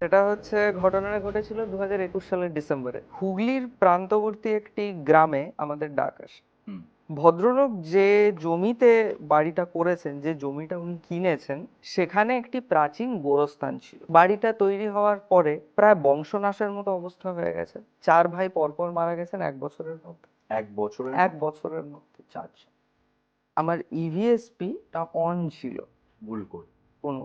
সেটা হচ্ছে ঘটনাটা ঘটেছিল 2021 সালের ডিসেম্বরে। হুগলির প্রান্তবর্তী একটি গ্রামে আমাদের ডাক আসে। হুম। ভদ্রলোক যে জমিতে বাড়িটা করেছেন, যে জমিটা উনি কিনেছেন, সেখানে একটি প্রাচীন গোরস্থান ছিল। বাড়িটা তৈরি হওয়ার পরে প্রায় বংশনাশের মতো অবস্থা হয়ে গেছে। 4 ভাই পরপর মারা গেছেন 1 বছরের মধ্যে। 1 বছরের 1 বছরের মধ্যে 4 জন। আমার ইভিএসপি টা অন ছিল ভুল করে। কোনো,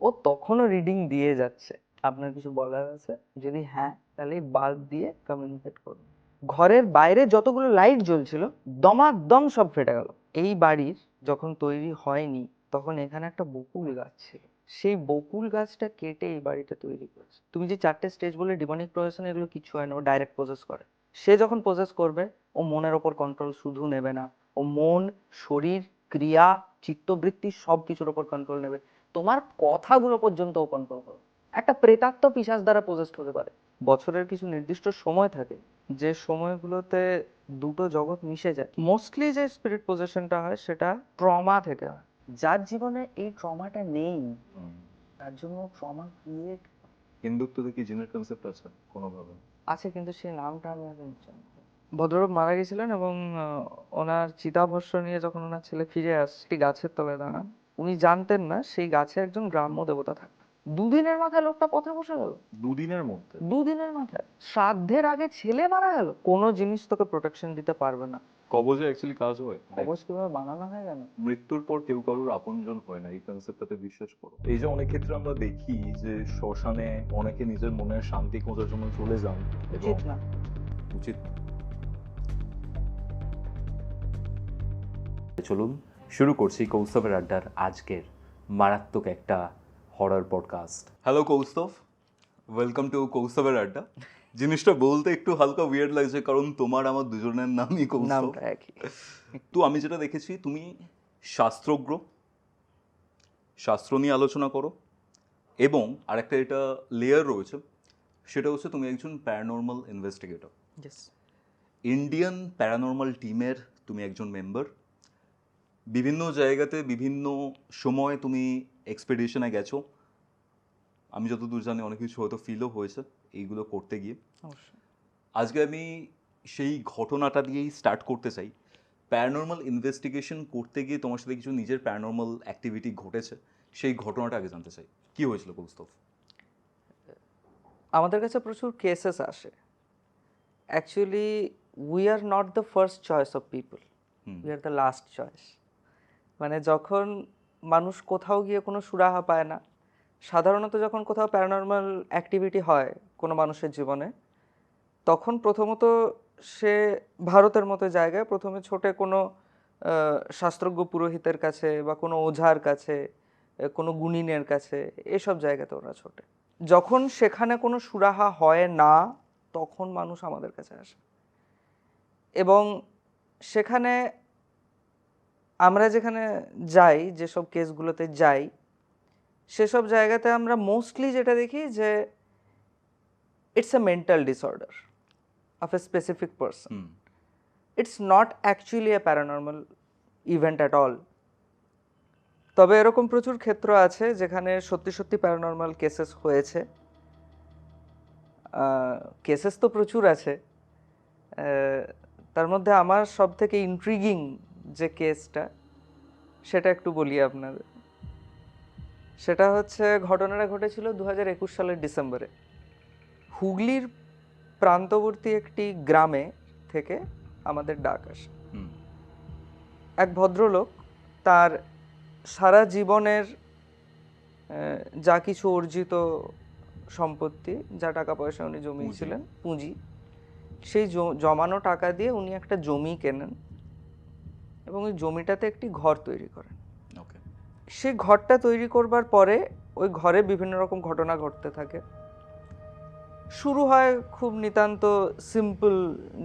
ও তখনও রিডিং দিয়ে যাচ্ছে। আপনার কিছু বলার আছে? যদি হ্যাঁ, তাহলে বাল্ব দিয়ে কমিউনিকেট করুন। ঘরের বাইরে যতগুলো লাইট জ্বলছিল দমাদম সব ফেটে গেল। এই বাড়ির যখন তৈরি হয়নি তখন এখানে একটা বকুল গাছ ছিল। সেই বকুল গাছটা কেটে এই বাড়িটা তৈরি করেছে। তুমি যে 4টে স্টেজ বলে ডিমনিক প্রসেসন, এগুলো কিছু হয় না, ও ডাইরেক্ট প্রসেস করে। সে যখন প্রসেস করবে, ও মনের ওপর কন্ট্রোল শুধু নেবে না, ও মন, শরীর, ক্রিয়া, চিত্তবৃত্তি সবকিছুর ওপর কন্ট্রোল নেবে। তোমার কথাগুলো পর্যন্ত ও কন্ট্রোল করবে। একটা প্রেতাত্ম পিশাচ দ্বারা প্রসেসড হতে পারে। বছরের কিছু নির্দিষ্ট সময় থাকে যে সময়গুলোতে দুটো জগৎ মিশে যায়। মোস্টলি যে স্পিরিট পজেশনটা হয় সেটা ট্রমা থেকে হয়। যার জীবনে এই ট্রমাটা নেই, তার জন্য ট্রমা ক্রিয়েট হিন্দুত্বতে কি জিনের কনসেপ্ট আছে কোনোভাবে? আছে, কিন্তু সেই নামটা আমি এখন জানি না। ভদ্রলোক মারা গেছিলেন এবং ওনার চিতাভস্ম নিয়ে যখন ওনার ছেলে ফিরে আসে, একটি গাছের তলায় দাঁড়ান। উনি জানতেন না সেই গাছে একজন গ্রাম্য দেবতা থাকে। দুদিনের মাথায় লোকটা পথে বসে গেল। দুদিনের মধ্যে? দুদিনের মাথায় শ্রাদ্ধের আগে ছেলে মারা গেল। কোনো জিনিস তোকে প্রোটেকশন দিতে পারবে না। কবজে অ্যাকচুয়ালি কাজ হয়? কবচ কিভাবে বানানো হয় জানো? মৃত্যুর পর কেউ কারোর আপনজন হয় না, এই কনসেপ্টটাতে বিশ্বাস করো? এই যে অনেক ক্ষেত্রে আমরা দেখি যে শ্মশানে অনেকে নিজের মনের শান্তি খোঁজার জন্য চলে যান, এবং উচিত না। উচিত। চলুন শুরু করছি কৌস্তবের আড্ডার আজকের মারাত্মক একটা horror podcast. Hello Kaustav, welcome to কৌস্তবের আড্ডা। জিনিসটা বলতে একটু হালকা উইয়ার্ড লাগছে কারণ তোমার আমার দুজনের নামই কৌস্তব। নামটা একই। তো আমি যেটা দেখেছি, তুমি শাস্ত্রজ্ঞ, শাস্ত্র নিয়ে আলোচনা করো, এবং আরেকটা এটা লেয়ার রয়েছে, সেটা হচ্ছে তুমি একজন paranormal investigator. Yes. Indian paranormal টিমের তুমি একজন মেম্বার। বিভিন্ন জায়গাতে বিভিন্ন সময় তুমি এক্সপেডিশনে গেছো। আমি যতদূর জানি অনেক কিছু হয়তো ফিলও হয়েছে এইগুলো করতে গিয়ে। অবশ্যই। আজকে আমি সেই ঘটনাটা দিয়েই স্টার্ট করতে চাই। প্যারানর্মাল ইনভেস্টিগেশন করতে গিয়ে তোমার সাথে কিছু নিজের প্যারানর্মাল অ্যাক্টিভিটি ঘটেছে, সেই ঘটনাটা আগে জানতে চাই। কি হয়েছিল কৌস্তব? আমাদের কাছে প্রচুর কেসেস আসে। Actually we are not the first choice of people, we are the last choice. মানে যখন মানুষ কোথাও গিয়ে কোনো সুরাহা পায় না, সাধারণত যখন কোথাও প্যারানর্মাল অ্যাক্টিভিটি হয় কোনো মানুষের জীবনে, তখন প্রথমত সে ভারতের মতো জায়গায় প্রথমে ছোটে কোনো শাস্ত্রজ্ঞ পুরোহিতের কাছে বা কোনো ওঝার কাছে, কোনো গুণিনের কাছে, এসব জায়গাতে ওরা ছোটে। যখন সেখানে কোনো সুরাহা হয় না, তখন মানুষ আমাদের কাছে আসে। এবং সেখানে আমরা যেখানে যাই, যেসব কেসগুলোতে যাই, সেসব জায়গাতে আমরা মোস্টলি যেটা দেখি যে it's a mental disorder of a specific person. It's not actually A paranormal event at all. তবে এরকম প্রচুর ক্ষেত্র আছে যেখানে সত্যি সত্যি প্যারানর্মাল কেসেস হয়েছে। কেসেস তো প্রচুর আছে। তার মধ্যে আমার সব থেকে ইন্ট্রিগিং যে কেসটা, সেটা একটু বলি আপনাদের। সেটা হচ্ছে, ঘটনাটা ঘটেছিল 2021 সালের ডিসেম্বরে। হুগলির প্রান্তবর্তী একটি গ্রামে থেকে আমাদের ডাক আসে। এক ভদ্রলোক তার সারা জীবনের যা কিছু অর্জিত সম্পত্তি, যা টাকা পয়সা উনি জমিয়েছিলেন, পুঁজি, সেই জমানো টাকা দিয়ে উনি একটা জমি কেনেন এবং ওই জমিটাতে একটি ঘর তৈরি করেন। সেই ঘরটা তৈরি করবার পরে ওই ঘরে বিভিন্ন রকম ঘটনা ঘটতে থাকে। শুরু হয় খুব নিতান্ত সিম্পল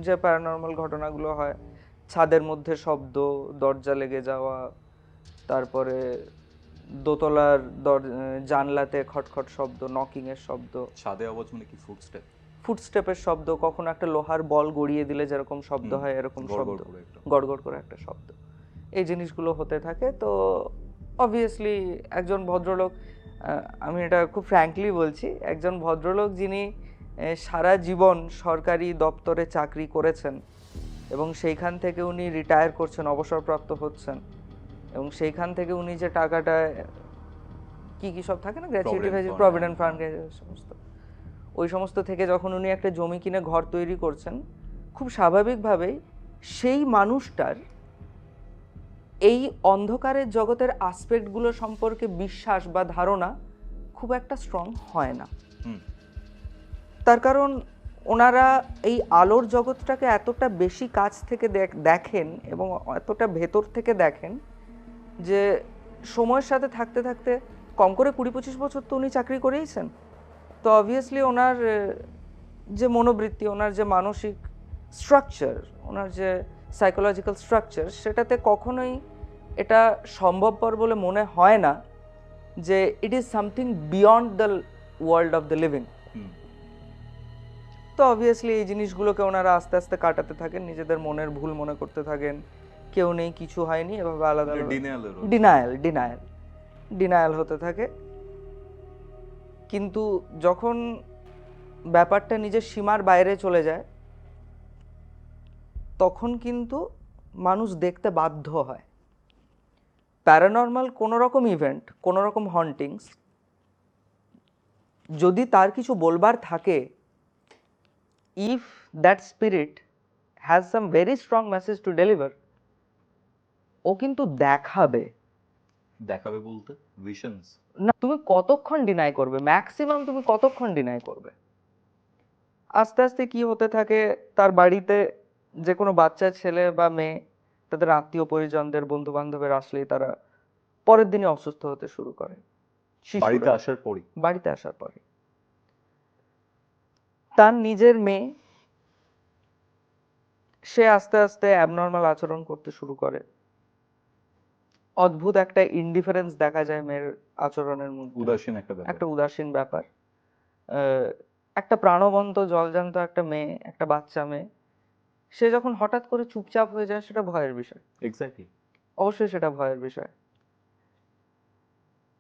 যে প্যারানর্মাল ঘটনাগুলো হয়, ছাদের মধ্যে শব্দ, দরজা লেগে যাওয়া, তারপরে দোতলার জানলাতে খটখট শব্দ, নকিং এর শব্দ। ছাদে আওয়াজ মানে কি? ফুটস্টেপ? ফুটস্টেপের শব্দ, কখনো একটা লোহার বল গড়িয়ে দিলে যেরকম শব্দ হয় এরকম শব্দ, গড়গড় করে একটা শব্দ। এই জিনিসগুলো হতে থাকে। তো অবভিয়াসলি একজন ভদ্রলোক আমি এটা খুব ফ্র্যাঙ্কলি বলছি, একজন ভদ্রলোক যিনি সারা জীবন সরকারি দপ্তরে চাকরি করেছেন এবং সেইখান থেকে উনি রিটায়ার করছেন, অবসরপ্রাপ্ত হচ্ছেন, এবং সেইখান থেকে উনি যে টাকাটা কি কি সব থাকে না, গ্র্যাচুইটি, প্রভিডেন্ট ফান্ড, সমস্ত ওই সমস্ত থেকে যখন উনি একটা জমি কিনে ঘর তৈরি করছেন, খুব স্বাভাবিকভাবেই সেই মানুষটার এই অন্ধকারের জগতের আসপেক্টগুলো সম্পর্কে বিশ্বাস বা ধারণা খুব একটা স্ট্রং হয় না। তার কারণ ওনারা এই আলোর জগৎটাকে এতটা বেশি কাছ থেকে দেখেন এবং এতটা ভেতর থেকে দেখেন যে সময়ের সাথে থাকতে থাকতে কম করে 20-25 বছর তো উনি চাকরি করেইছেন। তো অবভিয়াসলি ওনার যে মনোবৃত্তি, ওনার যে মানসিক স্ট্রাকচার, ওনার যে সাইকোলজিক্যাল স্ট্রাকচার, সেটাতে কখনোই এটা সম্ভবপর বলে মনে হয় না যে it is something beyond the world of the living. তো অবভিয়াসলি এই জিনিসগুলোকে ওনারা আস্তে আস্তে কাটাতে থাকেন, নিজেদের মনের ভুল মনে করতে থাকেন, কেউ নেই, কিছু হয়নি, এভাবে আলাদা ডিনায়াল হতে থাকে। কিন্তু যখন ব্যাপারটা নিজের সীমার বাইরে চলে যায়, তখন কিন্তু মানুষ দেখতে বাধ্য হয়। প্যারানর্মাল কোনো রকম ইভেন্ট, কোনো রকম হন্টিংস, যদি তার কিছু বলবার থাকে, if that spirit has some very strong message to deliver, ও কিন্তু দেখাবে বলতে ভিশনস না। তুমি কতক্ষণ ডিনাই করবে? ম্যাক্সিমাম তুমি কতক্ষণ ডিনাই করবে? আস্তে আস্তে কি হতে থাকে, তার বাড়িতে যে কোনো বাচ্চা ছেলে বা মেয়ে, তাদের আত্মীয় পরিজনদের, বন্ধু বান্ধবের আসলেই তারা পরের দিনই অসুস্থ হতে শুরু করে। বাড়িতে আসার পরে তার নিজের মেয়ে, সে আস্তে আস্তে অ্যাবনর্মাল আচরণ করতে শুরু করে। অদ্ভুত একটা ইনডিফারেন্স দেখা যায় মেয়ের আচরণের মধ্যে, একটা উদাসীন ব্যাপার। একটা প্রাণবন্ত জলজান্ত একটা মেয়ে, একটা বাচ্চা মেয়ে, সে যখন হঠাৎ করে চুপচাপ হয়ে যায়, সেটা ভয়ের বিষয়। অবশ্যই সেটা ভয়ের বিষয়।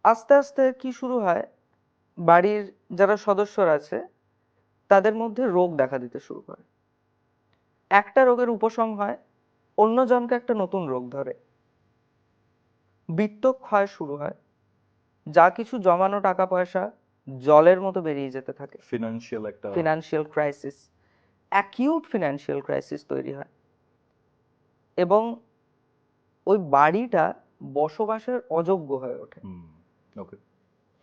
আস্তে আস্তে কি শুরু হয়, বাড়ির যারা সদস্যরা আছে তাদের মধ্যে রোগ দেখা দিতে শুরু করে। একটা রোগের উপশম হয়, অন্যজনকে একটা নতুন রোগ ধরে, বিত্তক্ষয় শুরু হয়, যা কিছু জমানো টাকা পয়সা জলের মতো বেরিয়ে যেতে থাকে। Financial crisis, acute financial crisis তৈরি হয়, এবং ওই বাড়িটা বসবাসের অযোগ্য হয়ে ওঠে।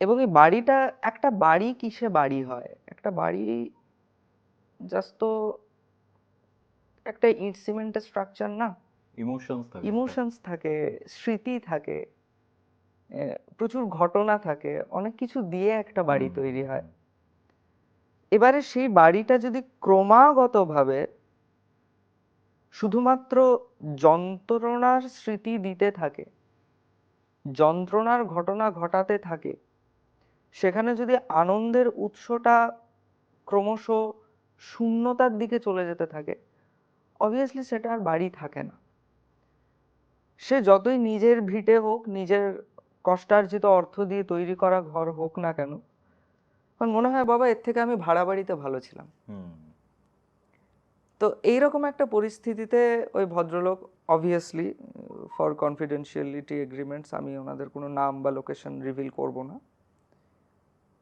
এবং এই বাড়িটা, একটা বাড়ি কিসে বাড়ি হয়? একটা বাড়ি জাস্ট তো একটা ইট সিমেন্টের স্ট্রাকচার না। ইমোশনস থাকে, স্মৃতি থাকে, প্রচুর ঘটনা থাকে, অনেক কিছু দিয়ে একটা বাড়ি তৈরি হয়। এবারে সেই বাড়িটা যদি ক্রমাগতভাবে শুধুমাত্র যন্ত্রণার স্মৃতি দিতে থাকে, যন্ত্রণার ঘটনা ঘটাতে থাকে, সেখানে যদি আনন্দের উৎসটা ক্রমশ শূন্যতার দিকে চলে যেতে থাকে, অবভিয়াসলি সেটা আর বাড়ি থাকে না। সে যতই নিজের ভিটে হোক, নিজের কষ্টার্জিত অর্থ দিয়ে তৈরি করা ঘর হোক না কেন, আমার মনে হয় বাবা এর থেকে আমি ভাড়া বাড়িতে ভালো ছিলাম। তো এইরকম একটা পরিস্থিতিতে ওই ভদ্রলোক, অবভিয়াসলি ফর কনফিডেন্সিয়ালিটি এগ্রিমেন্টস আমি ওনাদের কোনো নাম বা লোকেশন রিভিল করব না,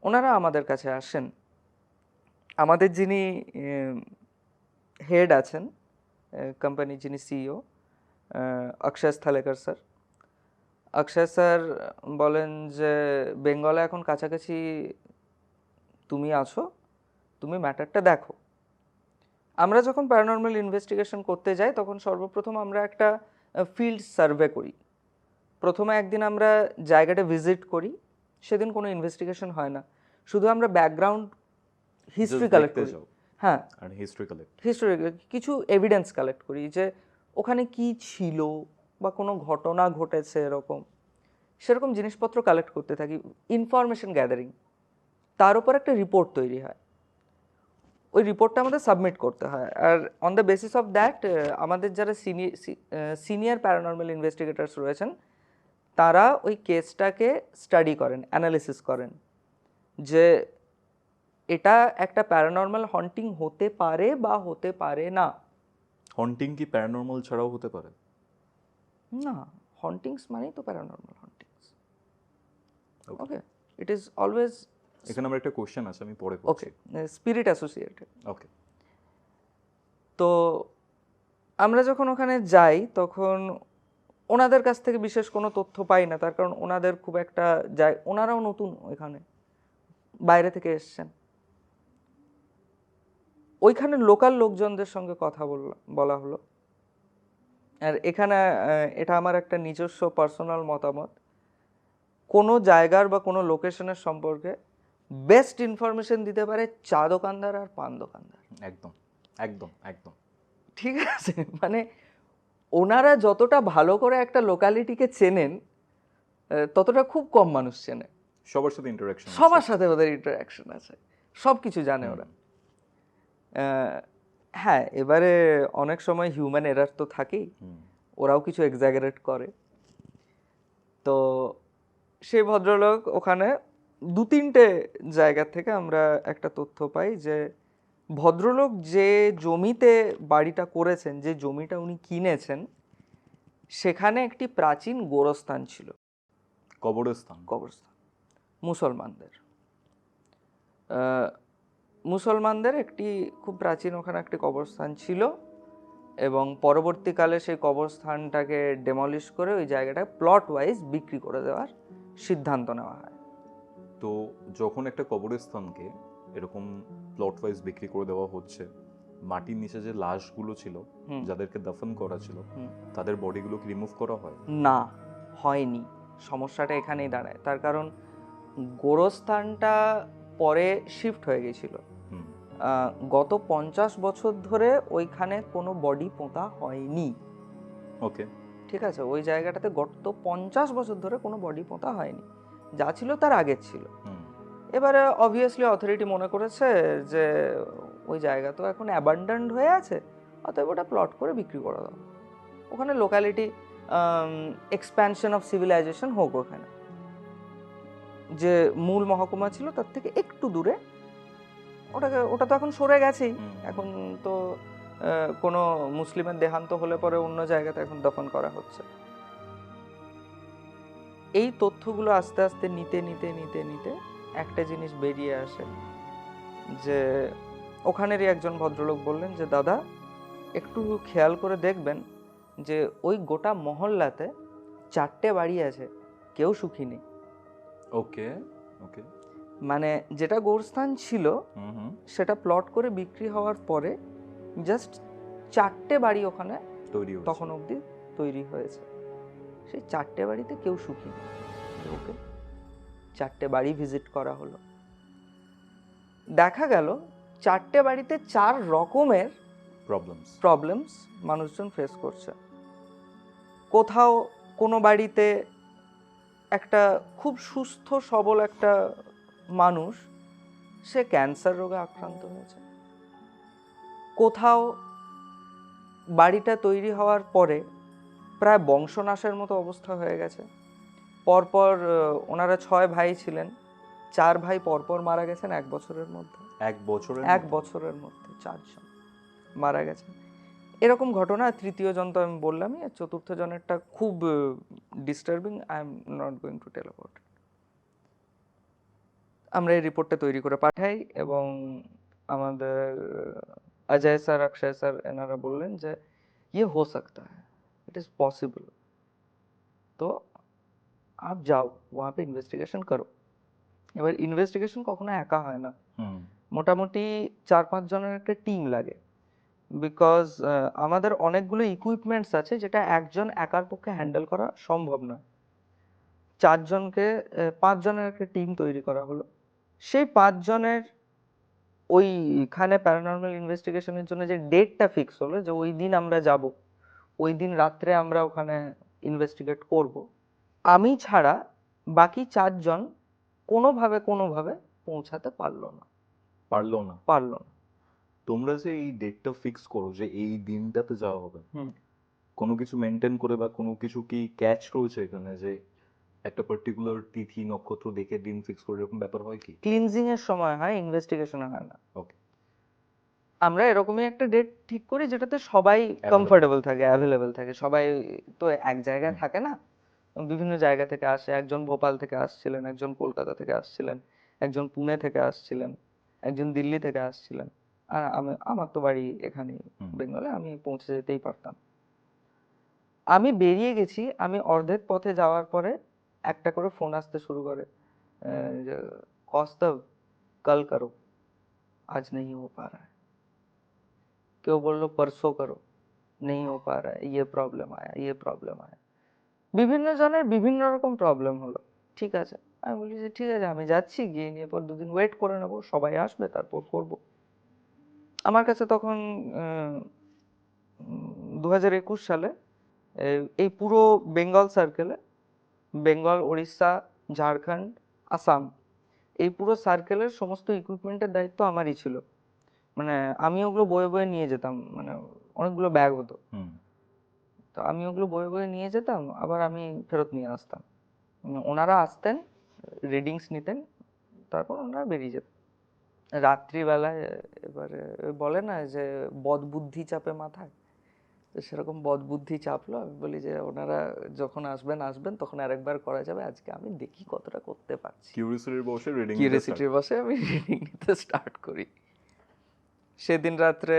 ওনারা আমাদের কাছে আসেন। আমাদের যিনি হেড আছেন কোম্পানির, যিনি সিইও, অক্ষয় স্থলেকর স্যার, অক্ষয় স্যার বলেন যে বেঙ্গলে এখন কাছাকাছি তুমি আছো, তুমি ম্যাটারটা দেখো। আমরা যখন প্যারানর্মাল ইনভেস্টিগেশন করতে যাই, তখন সর্বপ্রথম আমরা একটা ফিল্ড সার্ভে করি। প্রথমে একদিন আমরা জায়গাটা ভিজিট করি, সেদিন কোনো ইনভেস্টিগেশন হয় না, শুধু আমরা ব্যাকগ্রাউন্ড হিস্ট্রি কালেক্ট করি। হ্যাঁ, হিস্ট্রি, কিছু এভিডেন্স কালেক্ট করি যে ওখানে কি ছিল বা কোনো ঘটনা ঘটেছে এরকম, সেরকম জিনিসপত্র কালেক্ট করতে থাকি, ইনফরমেশন গ্যাদারিং। তার উপর একটা রিপোর্ট তৈরি হয়, ওই রিপোর্টটা আমাদের সাবমিট করতে হয়। আর on the basis of that আমাদের যারা সিনিয়র প্যারানর্মাল ইনভেস্টিগেটরস রয়েছেন, তারা ওই কেসটাকে স্টাডি করেন, অ্যানালিসিস করেন যে এটা একটা প্যারানর্মাল হন্টিং হতে পারে বা হতে পারে না। হন্টিং কি প্যারানর্মাল ছাড়াও হতে পারে? না, হন্টিংস মানেই তো paranormal hauntings. Okay. Okay, it is always এখানে আমার একটা কোশ্চেন আছে, আমি পরে ওকে স্পিরিট অ্যাসোসিয়েটেড। ওকে। তো আমরা যখন ওখানে যাই তখন ওনাদের কাছ থেকে বিশেষ কোনো তথ্য পাই না, তার কারণ ওনাদের খুব একটা যায়, ওনারাও নতুন এখানে, বাইরে থেকে এসছেন। ওইখানে লোকাল লোকজনদের সঙ্গে কথা বলা হলো। আর এখানে এটা আমার একটা নিজস্ব পার্সোনাল মতামত, কোনো জায়গার বা কোনো লোকেশনের সম্পর্কে বেস্ট ইনফরমেশন দিতে পারে চা দোকানদার আর পান দোকানদার। একদম একদম একদম। ঠিক আছে, মানে ওনারা যতটা ভালো করে একটা লোকালিটিকে চেনেন ততটা খুব কম মানুষ চেনে। সবার সাথে ইন্টারাকশন, সবার সাথে ওদের ইন্টারাকশন আছে, সব কিছু জানে ওরা। হ্যাঁ, এবারে অনেক সময় হিউম্যান এরার তো থাকেই, ওরাও কিছু এক্সাজারেট করে। তো সেই ভদ্রলোক ওখানে 2-3টে জায়গা থেকে আমরা একটা তথ্য পাই যে ভদ্রলোক যে জমিতে বাড়িটা করেছেন, যে জমিটা উনি কিনেছেন, সেখানে একটি প্রাচীন গোরস্থান ছিল, কবরস্থান। মুসলমানদের একটি খুব প্রাচীন ওখানে একটি কবরস্থান ছিল, এবং পরবর্তীকালে সেই কবরস্থানটাকে ডেমলিশ করে ওই জায়গাটা প্লট ওয়াইজ বিক্রি করে দেওয়ার সিদ্ধান্ত নেওয়া হয়। তো যখন একটা কবরস্থানকে এরকম প্লট ওয়াইজ বিক্রি করে দেওয়া হচ্ছে, মাটির নিচে যে লাশগুলো ছিল, যাদেরকে দাফন করা ছিল, তাদের বডিগুলোকে রিমুভ করা হয়? না, হয়নি। সমস্যাটা এখানেই দাঁড়ায়, তার কারণ গোরস্থানটা পরে শিফট হয়ে গেছিল। গত 50 বছর ধরে ওইখানে কোনো বডি পোঁতা হয়নি। ওকে, ঠিক আছে, ওই জায়গাটাতে গত 50 বছর ধরে কোনো বডি পোঁতা হয়নি, যা ছিল তার আগের ছিল। এবারে অবভিয়াসলি অথরিটি মনে করেছে যে ওই জায়গা তো এখন অ্যাবান্ডান্ড হয়ে আছে, অতএব ওটা প্লট করে বিক্রি করে দাও। ওখানে লোকালিটি এক্সপ্যানশন অফ সিভিলাইজেশন হোক, ওখানে যে মূল মহকুমা ছিল তার থেকে একটু দূরে, ওটা তো এখন সরে গেছেই। এখন তো কোনো মুসলিমের দেহান্ত হলে পরে অন্য জায়গাতে এখন দফন করা হচ্ছে। এই তথ্যগুলো আস্তে আস্তে নিতে নিতে নিতে নিতে একটা জিনিস বেরিয়ে আসে যে ওখানেরই একজন ভদ্রলোক বললেন যে দাদা একটু খেয়াল করে দেখবেন যে ওই গোটা মহল্লাতে 4টে বাড়ি আছে, কেউ সুখী নেই। ওকে ওকে। মানে যেটা গোরস্থান ছিল সেটা প্লট করে বিক্রি হওয়ার পরে জাস্ট 4টে বাড়ি ওখানে তখন অবধি তৈরি হয়েছে। সেই 4টে বাড়িতে কেউ সুখী নেই। ওকে, 4টে বাড়ি ভিজিট করা হলো, দেখা গেল 4টে বাড়িতে 4 রকমের প্রবলেমস মানুষজন ফেস করছে। কোথাও কোনো বাড়িতে একটা খুব সুস্থ সবল একটা মানুষ, সে ক্যান্সার রোগে আক্রান্ত হয়েছে। কোথাও বাড়িটা তৈরি হওয়ার পরে প্রায় বংশনাশের মতো অবস্থা হয়ে গেছে। পরপর ওনারা 6 ভাই ছিলেন, 4 ভাই পরপর মারা গেছেন 1 বছরের মধ্যে। 1 বছরের মধ্যে 4 জন মারা গেছেন। এরকম ঘটনা। তৃতীয় জন তো আমি বললামই, আর চতুর্থ জনেরটা খুব disturbing. I am not going to tell about it. আমরা এই রিপোর্টটা তৈরি করে পাঠাই এবং আমাদের अजय सर, अक्षय सर এনারা বললেন যে ये हो सकता है, इट इज पॉसिबल, तो आप जाओ वहाँ पे इन्वेस्टिगेशन करो। এবার ইনভেস্টিগেশন কখনো একা হয় না, মোটামুটি 4-5 জনের একটা টিম লাগে, বিকজ আমাদের অনেকগুলো ইকুইপমেন্টস আছে যেটা একজন একার পক্ষে হ্যান্ডেল করা সম্ভব নয়। 5 জনের একটা টিম তৈরি করা হলো। সেই 5 জনের ওইখানে প্যারানর্মাল ইনভেস্টিগেশনের জন্য যে ডেটটা ফিক্স হলো, যে ওই দিন আমরা যাব, ওই দিন রাত্রে আমরা ওখানে ইনভেস্টিগেট করব, আমি ছাড়া বাকি 4 জন কোনোভাবে পৌঁছাতে পারলো না। তোমরা যে এই ডেটটা ফিক্স করো যে এই দিনটাতে যাওয়া হবে, কোনো কিছু মেনটেন করে বা কোনো কিছু কি ক্যাচ করেছে এখানে যে একটা পার্টিকুলার তিথি নক্ষত্র দেখে দিন ফিক্স করে এরকম ব্যাপার হয় কি? ক্লিনজিং এর সময় হয়, ইনভেস্টিগেশনে হয় না। ওকে। আমরা এরকমই একটা ডেট ঠিক করি যেটাতে সবাই Available. কমফোর্টেবল থাকে, অ্যাভেলেবল থাকে। সবাই তো এক জায়গায় হুম। থাকে না, বিভিন্ন জায়গা থেকে আসে। একজন ভোপাল থেকে আসছিলেন, একজন কলকাতা থেকে আসছিলেন, একজন পুনে থেকে আসছিলেন, একজন দিল্লি থেকে আসছিলেন। আর আমার তো বাড়ি এখানে হুম। বেঙ্গলে, আমি পৌঁছে যেতেই পারতাম। আমি বেরিয়ে গেছি, আমি অর্ধেক পথে যাওয়ার পরে একটা করে ফোন আসতে শুরু করে, যে, কৌস্তভ কাল করো, আজ नहीं हो पा रहा है। কেউ বললো परसों करो, नहीं हो पा रहा है, ये प्रॉब्लम आया, ये प्रॉब्लम आया। বিভিন্ন জনের বিভিন্ন রকম প্রবলেম হলো। ঠিক আছে, আমি বলি যে ঠিক আছে, আমি যাচ্ছি, গিয়ে নিয়ে পর 2 দিন ওয়েট করে নেবো, সবাই আসবে তারপর করব। আমার কাছে তখন 2021 সালে এই পুরো বেঙ্গল সার্কেলে, বেঙ্গল, উড়িষ্যা, ঝাড়খণ্ড, আসাম, এই পুরো সার্কেলের সমস্ত ইকুইপমেন্টের দায়িত্ব আমারই ছিল। মানে আমি ওগুলো বয়ে বয়ে নিয়ে যেতাম, মানে অনেকগুলো ব্যাগ হতো, হুম। তো আমি ওগুলো বয়ে বয়ে নিয়ে যেতাম, আবার আমি ফেরত নিয়ে আসতাম। ওনারা আসতেন, রিডিংস নিতেন, তারপর ওনারা বেরিয়ে যেতেন রাত্রিবেলায়। এবারে বলে না যে বদবুদ্ধি চাপে মাথায়, তো সেরকম বদবুদ্ধি চাপলো। আমি বলি যে ওনারা যখন আসবেন আসবেন, তখন আরেকবার করা যাবে, আজকে আমি দেখি কতটা করতে পারছি। কিউরিওসিটির বসে রিডিং কিউরিওসিটির বসে আমি রিডিং নিতে স্টার্ট করি। সেদিন রাত্রে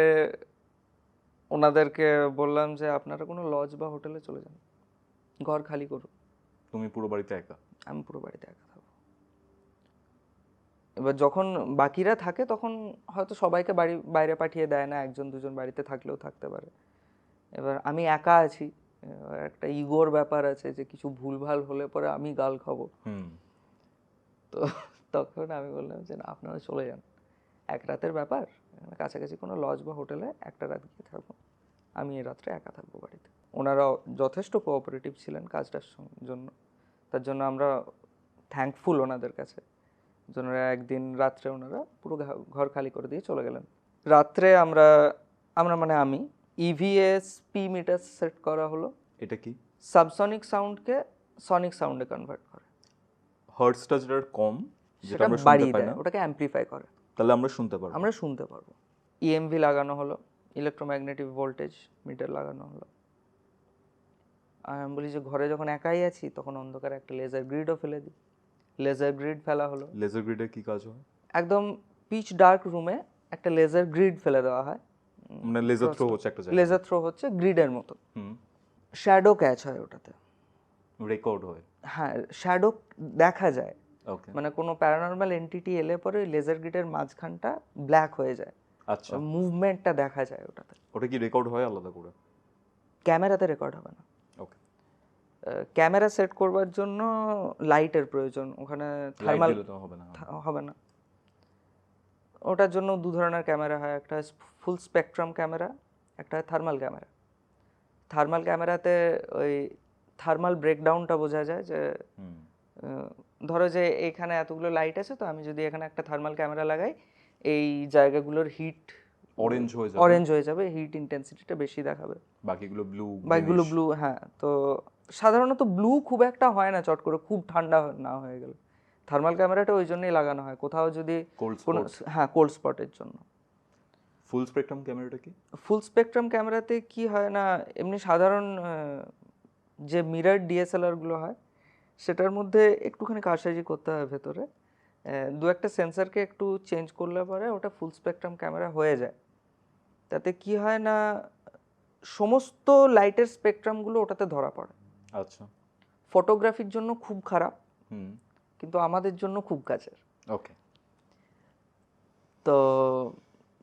ওনাদেরকে বললাম যে আপনারা কোনো লজ বা হোটেলে চলে যান, ঘর খালি করুন, তুমি পুরো বাড়িতে একা? আমি পুরো বাড়িতে একা থাকবো। এবার যখন বাকিরা থাকে তখন হয়তো সবাইকে বাড়ি বাইরে পাঠিয়ে দেয় না, একজন দুজন বাড়িতে থাকলেও থাকতে পারে। এবার আমি একা আছি, এবার একটা ইগোর ব্যাপার আছে যে কিছু ভুলভাল হলে পরে আমি গাল খাবো। হুম। তো তখন আমি বললাম যে না, আপনারা চলে যান, এক রাতের ব্যাপার, কাছাকাছি কোনো লজ বা হোটেলে একটা রাত গিয়ে থাকবো, আমি এই রাত্রে একা থাকবো বাড়িতে। ওনারা যথেষ্ট কোঅপারেটিভ ছিলেন কাজটার জন্য, তার জন্য আমরা থ্যাঙ্কফুল ওনাদের কাছে। ওনারা একদিন রাত্রে ওনারা পুরো ঘর খালি করে দিয়ে চলে গেলেন। রাত্রে আমরা মানে আমি ইভিএসপি মিটার সেট করা হলো। এটা কি? সাবসনিক সাউন্ডকে সনিক সাউন্ডে কনভার্ট করে, হার্টসটা যেটা কম, যেটা সেটা আমরা শুনতে বাড়িয়ে পাই দেয়, না, ওটাকে অ্যাম্প্লিফাই করে, তাহলে আমরা শুনতে পারবো। আমরা শুনতে পারবো। ইএমভি লাগানো হলো, ইলেকট্রোম্যাগনেটিক ভোল্টেজ মিটার লাগানো হলো। আর আমি বলি যে ঘরে যখন একাই আছি, তখন অন্ধকারে একটা লেজার গ্রিডও ফেলে দিই। লেজার গ্রিড ফেলা হলো। লেজার গ্রিডের কি কাজ হয়? একদম পিচ ডার্ক রুমে একটা লেজার গ্রিড ফেলে দেওয়া হয়। মানে লেজার থ্রো হচ্ছে একটা জায়গায়? লেজার থ্রো হচ্ছে গ্রিডের মতো। হুম। শ্যাডো ক্যাচ হয় ওটাতে। রেকর্ড হয়? হ্যাঁ, শ্যাডো দেখা যায়। ওকে। মানে কোনো প্যারানর্মাল এন্টিটি এলে পরে লেজার গ্রিডের মাঝখানটা ব্ল্যাক হয়ে যায়, আচ্ছা। মুভমেন্টটা দেখা যায় ওটাতে। ওটা কি রেকর্ড হয় আলাদা করে? ক্যামেরাতে রেকর্ড হবে না। ওকে। ক্যামেরা সেট করবার জন্য লাইটের প্রয়োজন, ওখানে থার্মাল দিলে তো হবে না। হবে না। ওটার জন্য দু ধরনের ক্যামেরা হয়, একটা ফুল স্পেকট্রাম ক্যামেরা, একটা থার্মাল ক্যামেরা। থার্মাল ক্যামেরাতে ওই থার্মাল ব্রেকডাউনটা বোঝা যায়, যে হুম। ধরো যে এখানে এতগুলো লাইট আছে, তো আমি যদি এখানে একটা থার্মাল ক্যামেরা লাগাই, এই জায়গাগুলোর হিট অরেঞ্জ হয়ে যাবে, হিট ইন্টেন্সিটিটা বেশি দেখাবে, বাকিগুলো ব্লু। বাকিগুলো ব্লু। হ্যাঁ, তো সাধারণত ব্লু খুব একটা হয় না চট করে, খুব ঠান্ডা না হয়ে গেলে। থার্মাল ক্যামেরাটা ওই জন্যই লাগানো হয়, কোথাও যদি কোনো, হ্যাঁ, কোল্ড স্পটের জন্য। ফুল স্পেকট্রাম ক্যামেরাটা কি? ফুল স্পেকট্রাম ক্যামেরাতে কি হয় না, এমনি সাধারণ যে মিরার ডিএসএলআরগুলো হয়, সেটার মধ্যে একটুখানি কারসাজি করতে হয় ভেতরে, দু একটা সেন্সরকে একটু চেঞ্জ করলে পরে ওটা ফুল স্পেকট্রাম ক্যামেরা হয়ে যায়। তাতে কি হয় না, সমস্ত লাইটের স্পেকট্রামগুলো ওটাতে ধরা পড়ে। আচ্ছা। ফটোগ্রাফির জন্য খুব খারাপ, হুম। কিন্তু আমাদের জন্য খুব কাজের। ওকে। তো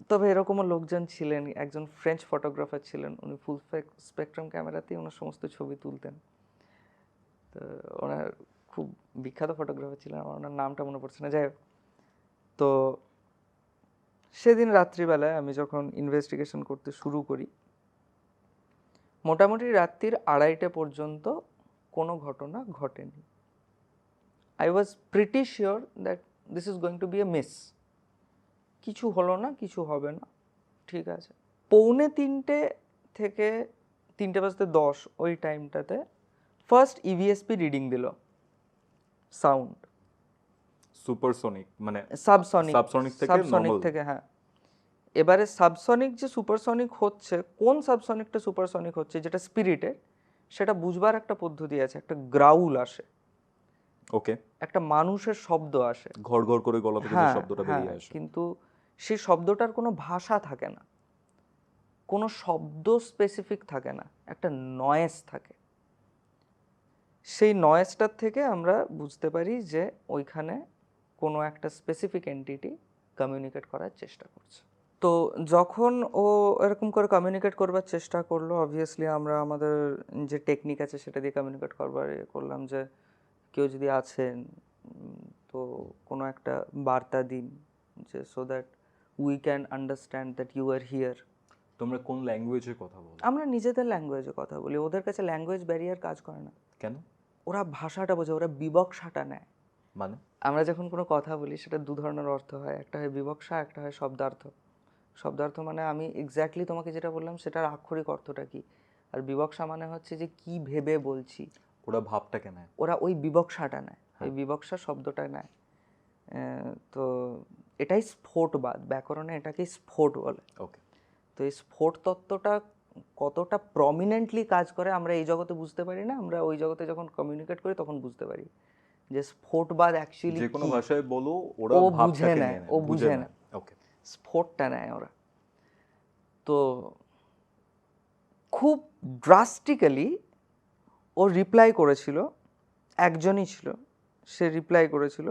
তবে এরকমও লোকজন ছিলেন, একজন ফ্রেঞ্চ ফটোগ্রাফার ছিলেন, উনি ফুল স্পেকট্রাম ক্যামেরাতেই ওনার সমস্ত ছবি তুলতেন। তো ওনার খুব বিখ্যাত ফটোগ্রাফার ছিলেন, আমার ওনার নামটা মনে পড়ছে না, যাই হোক। তো সেদিন রাত্রিবেলায় আমি যখন ইনভেস্টিগেশন করতে শুরু করি, মোটামুটি রাত্রির 2:30 পর্যন্ত কোনো ঘটনা ঘটেনি। I was pretty sure that this is going to be a miss, কিছু হলো না, কিছু হবে না, ঠিক আছে। 2:45 থেকে 3:10 ওই টাইমটাতে ফার্স্ট ইভিএসপি রিডিং দিল। সাউন্ড, সুপারসনিক মানে সাবসনিক, সাবসনিক থেকে সাবসনিক নরমাল। থেকে, হ্যাঁ। এবারে সাবসনিক যে সুপারসনিক হচ্ছে, কোন সাবসনিকটা সুপারসনিক হচ্ছে যেটা স্পিরিটে, সেটা বুঝবার একটা পদ্ধতি আছে। একটা গ্রাউল আসে, ওকে, একটা মানুষের শব্দ আসে, ঘর ঘর করে গলা থেকে যে হ্যাঁ শব্দটা হ্যাঁ, বেরিয়ে আসে। কিন্তু সেই শব্দটার কোনো ভাষা থাকে না, কোনো শব্দ স্পেসিফিক থাকে না, একটা নয়েজ থাকে। সেই নয়েজটার থেকে আমরা বুঝতে পারি যে ওইখানে কোনো একটা স্পেসিফিক এন্টিটি কমিউনিকেট করার চেষ্টা করছে। তো যখন ও এরকম করে কমিউনিকেট করবার চেষ্টা করলো, অবভিয়াসলি আমরা আমাদের যে টেকনিক আছে সেটা দিয়ে কমিউনিকেট করবার করলাম যে কেউ যদি আছেন তো কোনো একটা বার্তা দিন, যে so that we can understand that you are here. তোমরা কোন ল্যাঙ্গুয়েজে কথা বলো? আমরা নিজেদের ল্যাঙ্গুয়েজে কথা বলি, ওদের কাছে ল্যাঙ্গুয়েজ ব্যারিয়ার কাজ করে না। কেন? ওরা ভাষাটা বোঝে, ওরা বিবক্সাটা নেয়। মানে আমরা যখন কোনো কথা বলি সেটা দু ধরনের অর্থ হয়, একটা হয় বিবক্সা, একটা হয় শব্দার্থ। শব্দার্থ মানে আমি এক্স্যাক্টলি তোমাকে যেটা বললাম সেটার আক্ষরিক অর্থটা কি, আর বিবক্সা মানে হচ্ছে যে কি ভেবে বলছি। ওরা ভাবটাকে নেয়। ওরা ওই বিবক্সাটা নেয়, ওই বিবক্সা শব্দটা নেয়। তো এটাই স্ফোটবাদ, ব্যাকরণে এটাকে স্ফোট বলে। ওকে, তো এই স্ফোট তত্ত্বটা কতটা প্রমিনেন্টলি কাজ করে আমরা এই জগতে বুঝতে পারি না, আমরা ওই জগতে যখন কমিউনিকেট করি তখন বুঝতে পারি যে স্ফোটবাদ অ্যাকচুয়ালি যে কোনো কি। ভাষায় বলো ওরা ও বুঝে ভাবটাকে নেয়, নিয়ে নেয়, ও বুঝে বুঝে নেয়। নেয়, ওকে, স্ফোটটা নেয় ওরা। তো খুব ড্রাস্টিক্যালি ও রিপ্লাই করেছিল, একজনই ছিল, সে রিপ্লাই করেছিল,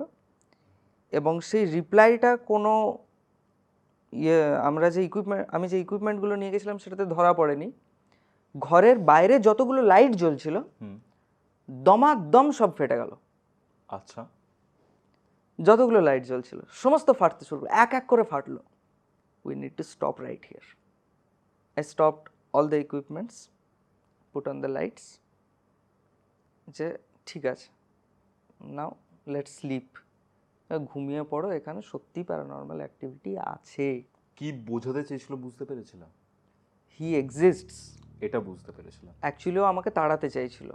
এবং সেই রিপ্লাইটা কোনো আমরা যে আমি যে ইকুইপমেন্টগুলো নিয়ে গেছিলাম সেটাতে ধরা পড়েনি। ঘরের বাইরে যতগুলো লাইট জ্বলছিল দমাদম সব ফেটে গেল। আচ্ছা, যতগুলো লাইট জ্বলছিল সমস্ত ফাটতে শুরু করলো, এক এক করে ফাটলো। We need to stop right here. I stopped all the equipments, put on the lights, যে ঠিক আছে, নাও লেটস স্লিপ, ঘুমিয়ে পড়ো, এখানে সত্যি প্যারানর্মাল অ্যাক্টিভিটি আছে, কি বোঝাতে চেয়েছিল বুঝতে পেরেছিলাম? হি এক্সিস্টস। এটা বুঝতে পেরেছিলাম। অ্যাকচুয়ালিও আমাকে তাড়াতে চাইছিল,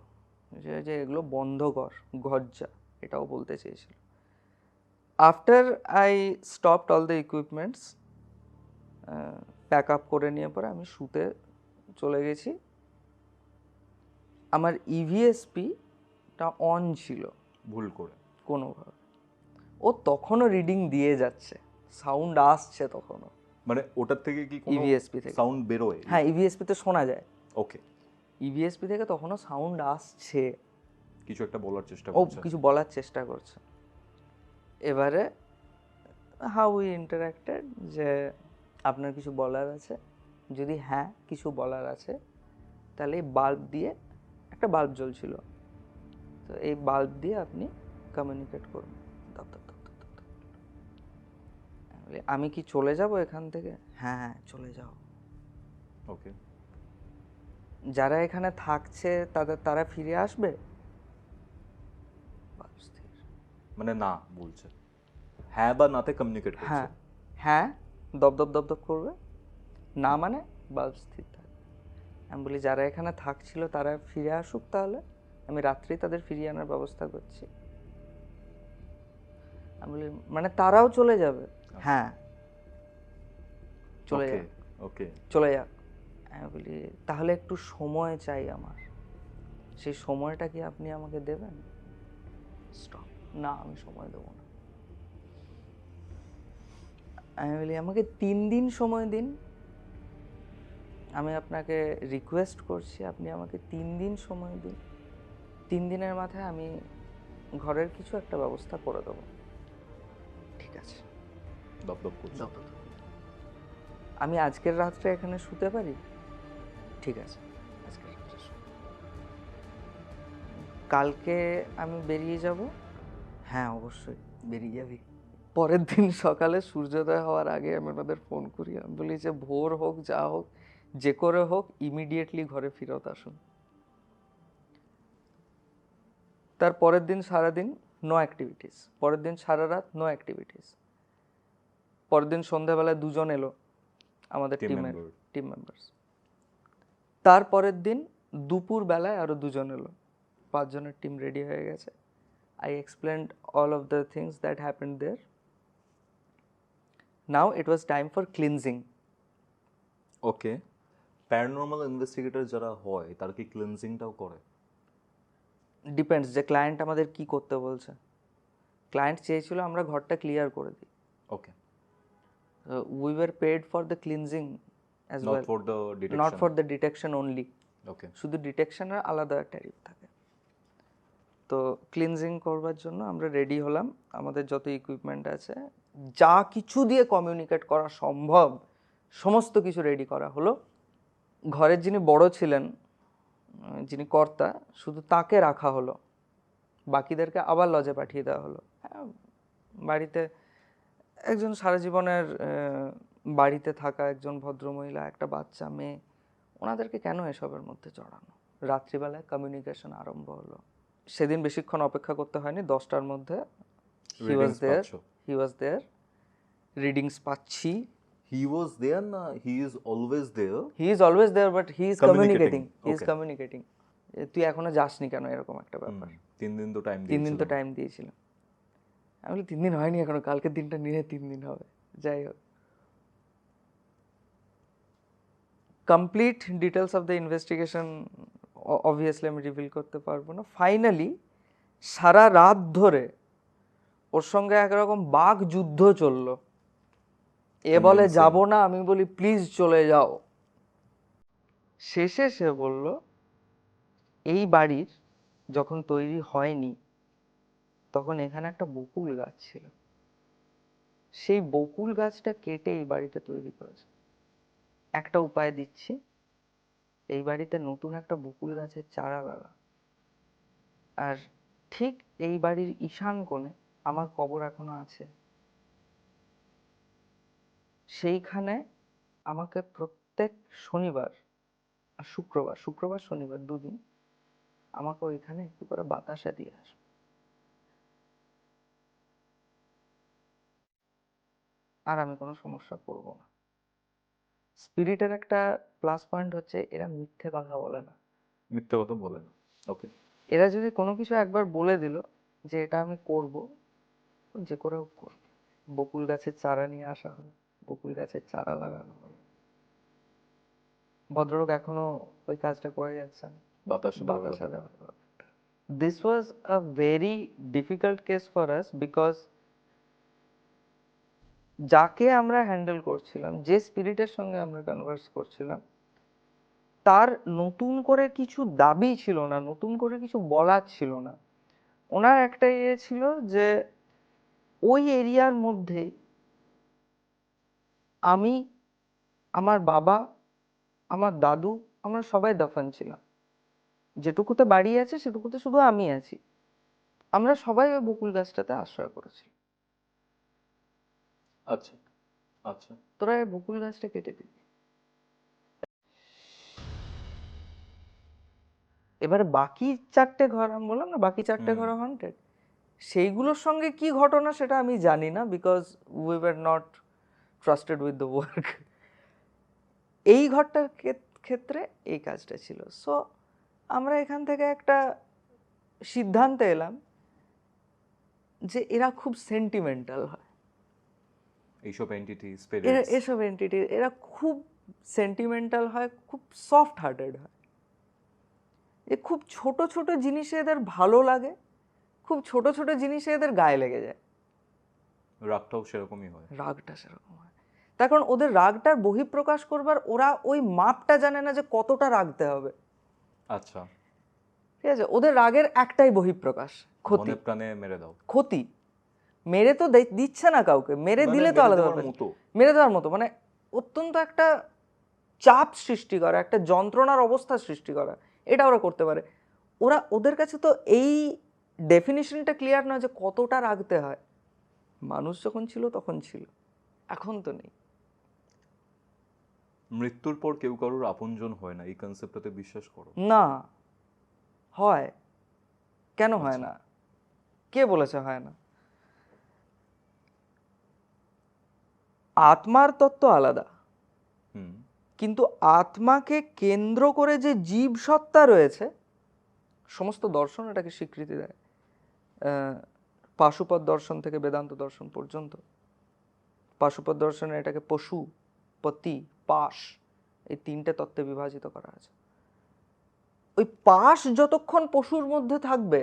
যে যে এগুলো বন্ধ কর, ঘর যা, এটাও বলতে চেয়েছিল। After I stopped all the equipments, pack up করে নিয়ে পরে আমি শুতে চলে গেছি। আমার ইভিএসপিটা অন ছিল ভুল করে কোনোভাবে, ও তখনও রিডিং দিয়ে যাচ্ছে, সাউন্ড আসছে তখনও মানে ওটার থেকে কি কোনো ইভিএসপি থেকে। সাউন্ড বেরোয়? হ্যাঁ, ইভিএসপিতে শোনা যায়, ওকে, ইভিএসপি থেকে তখনও সাউন্ড আসছে, কিছু একটা বলার চেষ্টা ও করছে। কিছু বলার চেষ্টা করছে। এবারে হাউ উই ইন্টারাক্টেড, যে আপনার কিছু বলার আছে? যদি হ্যাঁ কিছু বলার আছে তাহলে এই বাল্ব দিয়ে, একটা বাল্ব জ্বলছিল, তো এই বাল্ব দিয়ে আপনি কমিউনিকেট করুন। দপ দপ দপ দপ দপ দপ। আমি কি চলে যাব এখান থেকে? হ্যাঁ হ্যাঁ চলে যাও। ওকে, যারা এখানে থাকছে তারা ফিরে আসবে? বাল্ব স্থির। মানে না বলছে, হ্যাঁ বা নাতে কমিউনিকেট করছে। হ্যাঁ হ্যাঁ, দপ দপ দপ দপ করবে, না মানে বাল্ব স্থির থাকবে। আমি বলি যারা এখানে থাকছিল তারা ফিরে আসুক, তাহলে আমি রাত্রেই তাদের ফিরিয়ে আনার ব্যবস্থা করছি। আমি বলি মানে তারাও চলে যাবে? হ্যাঁ চলে ওকে যাক, ওকে, চলে যাক। আমি বলি তাহলে একটু সময় চাই আমার, সেই সময়টা কি আপনি আমাকে দেবেন? স্টপ, না আমি সময় দেবো না। আমি বলি আমাকে 3 দিন সময় দিন, আমি আপনাকে রিকোয়েস্ট করছি, আপনি আমাকে 3 দিন সময় দিন, 3 দিনের মাথায় আমি ঘরের কিছু একটা ব্যবস্থা করে দেবো। ঠিক আছে, দপ দপ করছে। দপ দপ দপ। আমি আজকের রাত্রে এখানে শুতে পারি? ঠিক আছে, আজকের রাত্রে কালকে আমি বেরিয়ে যাব? হ্যাঁ অবশ্যই বেরিয়ে যাবি। পরের দিন সকালে সূর্যোদয় হওয়ার আগে আমি ওনাদের ফোন করি, আমি বলি যে ভোর হোক যা হোক, যে করে হোক ইমিডিয়েটলি ঘরে ফেরত আসুন। তার পরের দিন সারাদিন নো অ্যাক্টিভিটিস, পরের দিন সারা রাত নো অ্যাক্টিভিটিস। পরের দিন সন্ধ্যাবেলায় 2 জন এলো আমাদের টিম মেম্বার্স। তারপরের দিন দুপুর বেলায় আরো 2 জন এলো, 5 জনের টিম রেডি হয়ে গেছে। I explained all of the things that happened there. Now it was time for cleansing. Okay, paranormal investigator যারা হয় তারা কি ক্লিনজিংটাও করে? ডিপেন্ডস যে ক্লায়েন্ট আমাদের কি করতে বলছে। ক্লায়েন্ট চেয়েছিল আমরা ঘরটা ক্লিয়ার করে দিই, okay, we were paid for the cleansing as not well, for the detection. Not for the detection only. Okay, শুধু ডিটেকশনের আলাদা ট্যারিফ থাকে। তো ক্লিনজিং করবার জন্য আমরা রেডি হলাম, আমাদের যত ইকুইপমেন্ট আছে, যা কিছু দিয়ে কমিউনিকেট করা সম্ভব সমস্ত কিছু রেডি করা হলো। ঘরের যিনি বড় ছিলেন, যিনি কর্তা, শুধু তাকে রাখা হলো, বাকিদেরকে আবার লজে পাঠিয়ে দেওয়া হলো। হ্যাঁ, বাড়িতে একজন সারা জীবনের বাড়িতে থাকা একজন ভদ্রমহিলা, একটা বাচ্চা মেয়ে, ওনাদেরকে কেন এসবের মধ্যে জড়ানো? রাত্রিবেলায় কমিউনিকেশন আরম্ভ হলো। সেদিন বেশিক্ষণ অপেক্ষা করতে হয়নি, 10টার মধ্যে হি ওয়াজ দেয়ার, রিডিংস পাচ্ছি। হি ওয়াজ দেয়ার না he is always there? He is always there, but he is communicating, he is Okay. Communicating. তুই এখনো যাসনি কেন, এরকম একটা ব্যাপার। 3 দিন তো টাইম 3 দিন তো টাইম দিয়েছিলাম। আমি বলি 3 দিন হয়নি এখনো, কালকের দিনটা নিয়ে 3 দিন হবে। যাই হোক, complete details of the investigation obviously আমি রিভিল করতে পারবো না। ফাইনালি সারা রাত ধরে ওর সঙ্গে একরকম বাক যুদ্ধ চললো। এ বলে যাব না, আমি বলি প্লিজ চলে যাও। শেষে সে বলল এই বাড়ির যখন তৈরি হয়নি তখন এখানে একটা বকুল গাছ ছিল, সেই বকুল গাছটা কেটে এই বাড়িটা তৈরি করেছে। একটা উপায় দিচ্ছি, এই বাড়িতে নতুন একটা বকুল গাছের চারা লাগা, আর ঠিক এই বাড়ির ঈশান কোণে আমার কবর এখনো আছে, সেইখানে আমাকে প্রত্যেক শনিবার আর শুক্রবার শনিবার 2 দিন আমাকে ওইখানে একটু করে বাতাসা দিয়ে আসবে। আর আমি কোনো সমস্যা করব না। স্পিরিটের একটা প্লাস পয়েন্ট হচ্ছে এরা মিথ্যে কথা বলে না। মিথ্যে কথা বলে না। ওকে, এরা যদি কোনো কিছু একবার বলে দিল যে এটা আমি করব, যে করে হোক করবে। বকুল গাছের চারা নিয়ে আসা হবে, বকুল গাছের চারা লাগানো হবে। ভদ্রলোক এখনো ওই কাজটা করে যাচ্ছেন, বাতাসা দেওয়া। This was a very difficult case for us because যাকে আমরা হ্যান্ডেল করছিলাম, যে স্পিরিটের সঙ্গে আমরা কনভার্স করছিলাম, তার নতুন করে কিছু দাবি ছিল না, নতুন করে কিছু বলার ছিল না। ওনার একটা ইয়ে ছিল যে ওই এরিয়ার মধ্যে আমি, আমার বাবা, আমার দাদু, আমরা সবাই দফন ছিলাম। যেটুকুতে বাড়ি আছে সেটুকুতে শুধু আমি আছি। আমরা সবাই ওই বকুল গাছটাতে আশ্রয় করেছি। আচ্ছা আচ্ছা, তোরা এই বকুল গাছটা কেটে দিবি। এবারে বাকি 4টে ঘর, আমি বললাম না বাকি 4টে ঘর হন্টেড, সেইগুলোর সঙ্গে কি ঘটনা সেটা আমি জানি না, because we were not trusted with the work. এই ঘরটার ক্ষেত্রে এই কাজটা ছিল। সো আমরা এখান থেকে একটা সিদ্ধান্তে এলাম যে এরা খুব সেন্টিমেন্টাল হয়, এইসব এন্টিটি এরা স্পিরিটস এসব এন্টিটি এরা খুব সেন্টিমেন্টাল হয়, খুব সফট হার্টেড হয়। যে খুব ছোট ছোট জিনিসে এদের ভালো লাগে, খুব ছোট ছোট জিনিসে এদের গায়ে লেগে যায়। রাগটাও সেরকমই হয়। রাগটা সেরকম হয়। তার কারণ ওদের রাগটার বহিঃপ্রকাশ করবার ওরা ওই মাপটা জানে না যে কতটা রাগতে হবে। আচ্ছা, ঠিক আছে, ওদের রাগের একটাই বহিঃপ্রকাশ, ক্ষতি। মনে প্রাণে মেরে দাও। ক্ষতি মেরে তো দিচ্ছে না কাউকে, মেরে দিলে তো আলাদা ব্যাপার। মেরে দেওয়ার মতো মানে অত্যন্ত একটা চাপ সৃষ্টি করা, একটা যন্ত্রণার অবস্থা সৃষ্টি করা, এটা ওরা করতে পারে। ওদের কাছে তো এই ডেফিনিশনটা ক্লিয়ার নয় যে কতটা রাগতে হয়। মানুষ যখন ছিল তখন ছিল, এখন তো নেই। মৃত্যুর পর কেউ কারোর আপনজন হয় না, এই কনসেপ্টটাতে বিশ্বাস করো? না, হয়। কেন হয় না? কে বলেছে হয় না? আত্মার তত্ত্ব আলাদা, কিন্তু আত্মাকে কেন্দ্র করে যে জীব সত্তা রয়েছে, সমস্ত দর্শন এটাকে স্বীকৃতি দেয়। পাশুপত দর্শন থেকে বেদান্ত দর্শন পর্যন্ত। পাশুপত দর্শনে এটাকে পশু, পতি, পাশ এই 3টে তত্ত্বে বিভাজিত করা আছে। ওই পাশ যতক্ষণ পশুর মধ্যে থাকবে,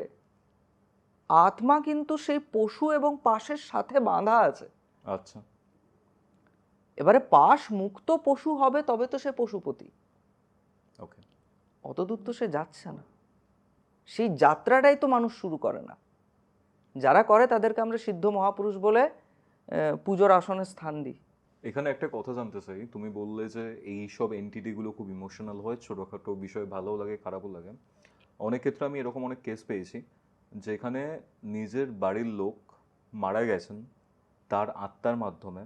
আত্মা কিন্তু সেই পশু এবং পাশের সাথে বাঁধা আছে। আচ্ছা, এবারে পাশ মুক্ত পশু হবে তবে তো সে পশুপতি। ওকে, অতদূর তো সে যাচ্ছে না। সেই যাত্রাটাই তো মানুষ শুরু করে না। যারা করে তাদেরকে আমরা সিদ্ধ মহাপুরুষ বলে পুজোর আসনে স্থান দিই। এখানে একটা কথা জানতে চাই, তুমি বললে যে এই সব এন্টিটিগুলো খুব ইমোশনাল হয়, ছোটোখাটো বিষয় ভালো লাগে খারাপও লাগে। অনেক ক্ষেত্রে আমি এরকম অনেক কেস পেয়েছি যেখানে নিজের বাড়ির লোক মারা গেছেন, তার আত্মার মাধ্যমে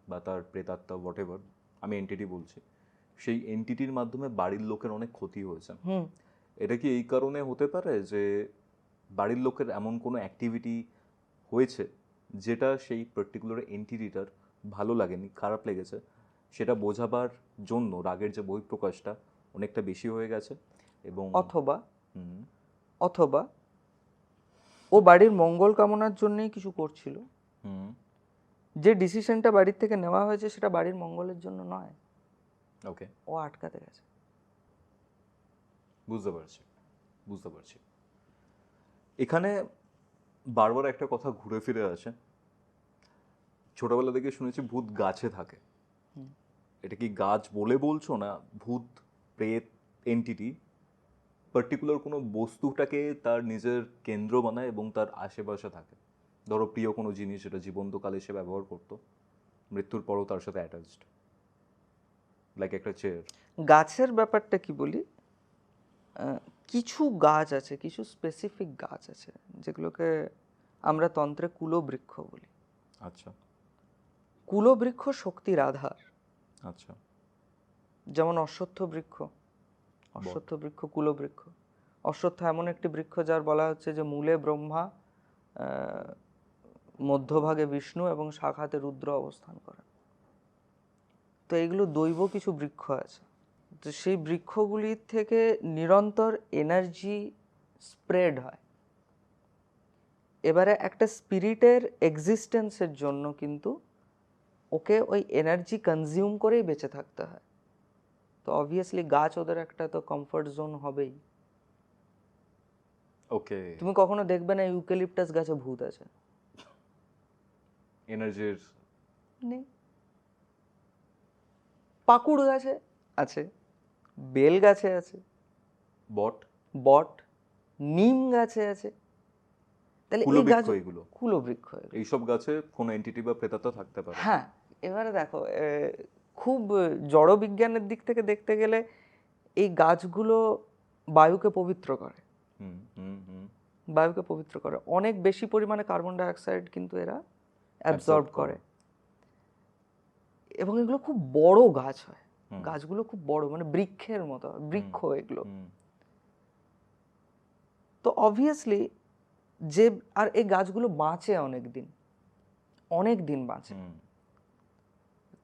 বা তার প্রেতাত্মা হোয়াট এভার, আমি এন্টিটি বলছি, সেই এন্টিটির মাধ্যমে বাড়ির লোকের অনেক ক্ষতি হয়েছে। এটা কি এই কারণে হতে পারে যে বাড়ির লোকের এমন কোনো অ্যাক্টিভিটি হয়েছে যেটা সেই পার্টিকুলার এন্টিটিটার ভালো লাগেনি, খারাপ লেগেছে, সেটা বোঝাবার জন্য রাগের যে বহিঃপ্রকাশটা অনেকটা বেশি হয়ে গেছে, এবং অথবা হুম, অথবা ও বাড়ির মঙ্গল কামনার জন্যই কিছু করছিল, হুম, যে ডিসিশনটা বাড়ির থেকে নেওয়া হয়েছে সেটা বাড়ির মঙ্গলের জন্য নয়, ওকে, ও আটকাতে গেছে। বুঝতে পারছি, বুঝতে পারছি। এখানে বারবার একটা কথা ঘুরে ফিরে আসে, ছোটবেলা থেকে শুনেছি ভূত গাছে থাকে। এটা কি গাছ বলে বলছো, না ভূত প্রেত এন্টিটি পার্টিকুলার কোনো বস্তুটাকে তার নিজের কেন্দ্র বানায় এবং তার আশেপাশে থাকে? ধরো প্রিয় কোনো জিনিস যেটা জীবন্তকালে সে ব্যবহার করতো, মৃত্যুর পরও তার সাথে অ্যাটাচড, লাইক একটা চেয়ার। গাছের ব্যাপারটা কি বলি, কিছু গাছ আছে, কিছু স্পেসিফিক গাছ আছে যেগুলোকে আমরা তন্ত্রে কুলবৃক্ষ বলি। আচ্ছা, কুলবৃক্ষ শক্তির আধার। আচ্ছা, যেমন অশ্বত্থ বৃক্ষ, অশ্বত্থ বৃক্ষ কুলবৃক্ষ। অশ্বত্থ এমন একটি বৃক্ষ যার বলা হচ্ছে যে মূলে ব্রহ্মা, মধ্যভাগে বিষ্ণু এবং শাখাতে রুদ্র অবস্থান করেন। তো এগুলো দৈব কিছু বৃক্ষ আছে। তো সেই বৃক্ষগুলির থেকে নিরন্তর এনার্জি স্প্রেড হয়। এবারে একটা স্পিরিটের এক্সিস্টেন্সের জন্য কিন্তু ওকে ওই এনার্জি কনজিউম করেই বেঁচে থাকতে হয়। তো অবভিয়াসলি গাছ ওদের একটা তো কমফর্ট জোন হবেই। ওকে, তুমি কখনো দেখবে না ইউক্যালিপটাস গাছে ভূত আছে? এনার্জির নেই। পাকুড় গাছে আছে, বেল গাছে আছে, বট, বট, নিম গাছে আছে। তাহলে এই গাছ কুলবৃক্ষ, এগুলো কুলবৃক্ষ এগুলো। এইসব গাছে কোনো এন্টিটি বা প্রেতাত্মা থাকতে পারে। হ্যাঁ, এবারে দেখো, খুব জড় বিজ্ঞানের দিক থেকে দেখতে গেলে এই গাছগুলো বায়ুকে পবিত্র করে। হুম, হুম, হুম, বায়ুকে পবিত্র করে, অনেক বেশি পরিমাণে কার্বন ডাই অক্সাইড কিন্তু এরা অ্যাবজর্ব করে। এবং এগুলো খুব বড় গাছ হয়, গাছগুলো খুব বড়, মানে বৃক্ষের মতো বৃক্ষ এগুলো। হুম, তো অবভিয়াসলি যে, আর এই গাছগুলো বাঁচে অনেক দিন, অনেক দিন বাঁচে। হুম,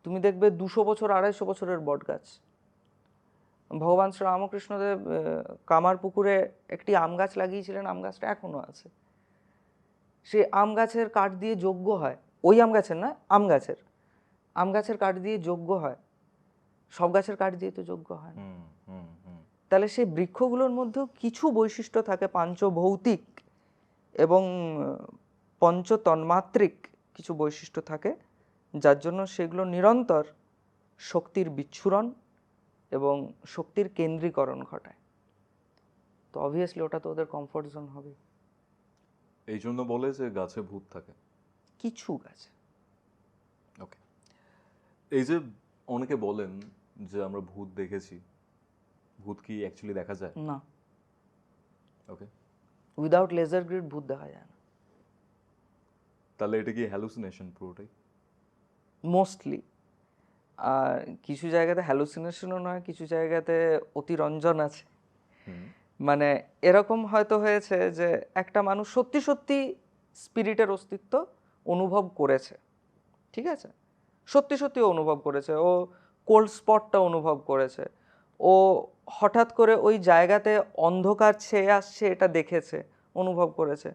তুমি দেখবে 200 বছর 250 বছরের বট গাছ। ভগবান শ্রী রামকৃষ্ণদেব কামারপুকুরে একটি আম গাছ লাগিয়েছিলেন, আম গাছটা এখনো আছে। সেই আম গাছের কাঠ দিয়ে যজ্ঞ হয়, ওই আম গাছের না, আম গাছের কাঠ দিয়ে যজ্ঞ হয়। সব গাছের কাঠ দিয়ে তো যজ্ঞ হয় না। হুম, হুম, হুম, তাহলে সেই বৃক্ষগুলোর মধ্যেও কিছু বৈশিষ্ট্য থাকে, পাঞ্চভৌতিক এবং পঞ্চতন্মাত্রিক কিছু বৈশিষ্ট্য থাকে, যার জন্য সেগুলো নিরন্তর শক্তির বিচ্ছুরণ এবং শক্তির কেন্দ্রীকরণ ঘটায়। তো অবভিয়াসলি ওটা তো ওদের কমফোর্ট জোন হবে। এই জন্য বলে যে গাছে ভূত থাকে। কিছু গাছে। ওকে, এই যে অনেকে বলেন যে আমরা ভূত দেখেছি, ভূত কি অ্যাকচুয়ালি দেখা যায়? না, ওকে, উইদাউট লেজার গ্রিড ভূত দেখা যায় না তাহলে এটা কি হ্যালুসিনেশন পুরোটাই? মোস্টলি। আর কিছু জায়গাতে হ্যালুসিনেশনও নয়, কিছু জায়গাতে অতিরঞ্জন আছে। মানে এরকম হয়তো হয়েছে যে একটা মানুষ সত্যি সত্যি স্পিরিটের অস্তিত্ব অনুভব করেছে, ঠিক আছে, সত্যি সত্যি অনুভব করেছে, ও কোল্ড স্পটটা অনুভব করেছে, ও হঠাৎ করে ওই জায়গাতে অন্ধকার ছেয়ে আসছে এটা দেখেছে, অনুভব করেছে,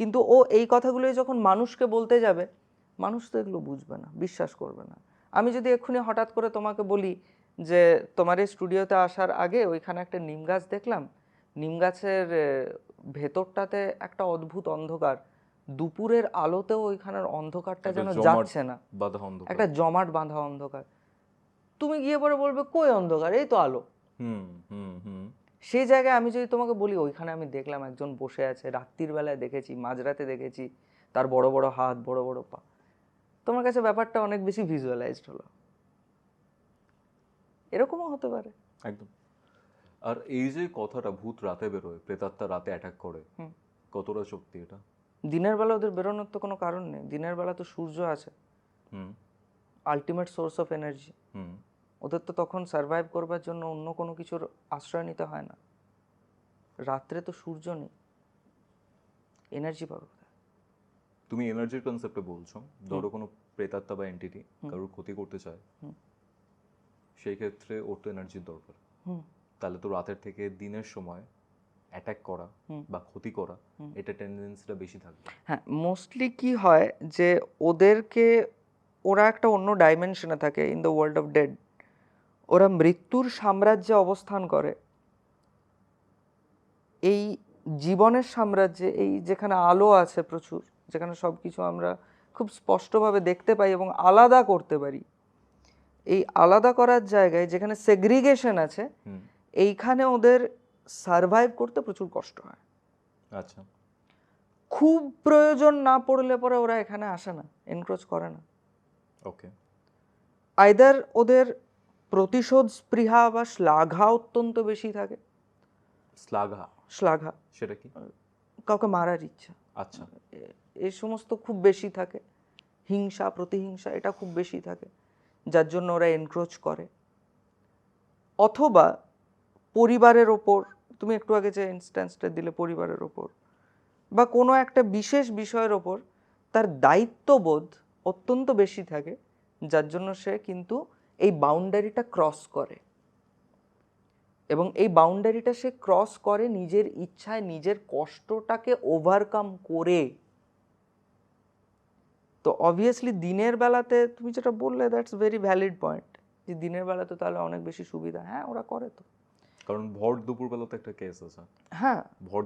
কিন্তু ও এই কথাগুলোই যখন মানুষকে বলতে যাবে, মানুষ তো এগুলো বুঝবে না, বিশ্বাস করবে না। আমি যদি এক্ষুনি হঠাৎ করে তোমাকে বলি যে তোমার এই স্টুডিওতে আসার আগে ওইখানে একটা নিম গাছ দেখলাম, নিম গাছের ভেতরটাতে একটা অদ্ভুত অন্ধকার, দুপুরের আলোতেও ওইখানের অন্ধকারটা একটা যেন জমাট যাচ্ছে না, বাঁধা অন্ধকার। একটা জমাট বাঁধা অন্ধকার। তুমি গিয়ে পরে বলবে কই অন্ধকার, এই তো আলো। হুম হুম হুম সেই জায়গায় আমি যদি তোমাকে বলি ওইখানে আমি দেখলাম একজন বসে আছে, রাত্রির বেলায় দেখেছি, মাঝরাতে দেখেছি, তার বড় বড় হাত, বড় বড় পা, তোমার কাছে ব্যাপারটা অনেক বেশি ভিজুয়ালাইজড হলো। এরকমও হতে পারে। একদম। আর এই যে কথাটা ভূত রাতে বেরোয়, প্রেতাত্মা রাতে অ্যাটাক করে, কতটা সত্যি এটা? দিনের বেলা ওদের বেরোনোর তো কোনো কারণ নেই, দিনের বেলা তো সূর্য আছে, হুম আলটিমেট সোর্স অফ এনার্জি। হুম ওদের তো তখন সার্ভাইভ করবার জন্য অন্য কোনো কিছুর আশ্রয় নিতে হয় না। রাত্রে তো সূর্য নেই, এনার্জি পাবে কোথায়? তুমি এনার্জির কনসেপ্টে বলছো, ধরো কোনো প্রেতাত্মা বা এন্টিটি কারোর ক্ষতি করতে চায়, সেই ক্ষেত্রে ওর তো এনার্জির দরকার। তাহলে তো রাতের থেকে দিনের সময় অ্যাটাক করা বা ক্ষতি করা, এটা টেন্ডেন্সিটা বেশি থাকবে। হ্যাঁ, মোস্টলি কি হয় যে ওদেরকে, ওরা একটা অন্য ডাইমেনশনে থাকে, in the world of dead. ওরা মৃত্যুর সাম্রাজ্যে অবস্থান করে। এই জীবনের সাম্রাজ্যে, এই যেখানে আলো আছে প্রচুর, যেখানে সব কিছু আমরা খুব স্পষ্টভাবে দেখতে পাই এবং আলাদা করতে পারি, এই আলাদা করার জায়গায় যেখানে সেগ্রিগেশন আছে, এইখানে ওদের সারভাইভ করতে প্রচুর কষ্ট হয়। আচ্ছা। খুব প্রয়োজন না পড়লে পরে ওরা এখানে আসে না, এনক্রোচ করে না। ওকে। আইদার ওদের প্রতিশোধ স্পৃহা বা শ্লাঘা অত্যন্ত বেশি থাকে। শ্লাঘা? শ্লাঘা সেটা কি? কাউকে মারার ইচ্ছা, আচ্ছা। এই সমস্ত খুব বেশি থাকে। হিংসা, প্রতিহিংসা, এটা খুব বেশি থাকে, যার জন্য ওরা এনক্রোচ করে। অথবা পরিবারের ওপর, তুমি একটু আগে যে ইনস্ট্যান্সটা দিলে পরিবারের ওপর, বা কোনো একটা বিশেষ বিষয়ের ওপর তার দায়িত্ববোধ অত্যন্ত বেশি থাকে, যার জন্য সে কিন্তু এই বাউন্ডারিটা ক্রস করে। এবং এই বাউন্ডারিটা সে ক্রস করে নিজের ইচ্ছায়, নিজের কষ্টটাকে ওভারকাম করে। তো অবভিয়াসলি দিনের বেলাতে তুমি যেটা বললে, দ্যাটস ভেরি ভ্যালিড পয়েন্ট, যে দিনের বেলাতে তাহলে অনেক বেশি সুবিধা। হ্যাঁ, ওরা করে তো। কারণ ভর দুপুরবেলাতে একটা কেস আছে। হ্যাঁ, ভর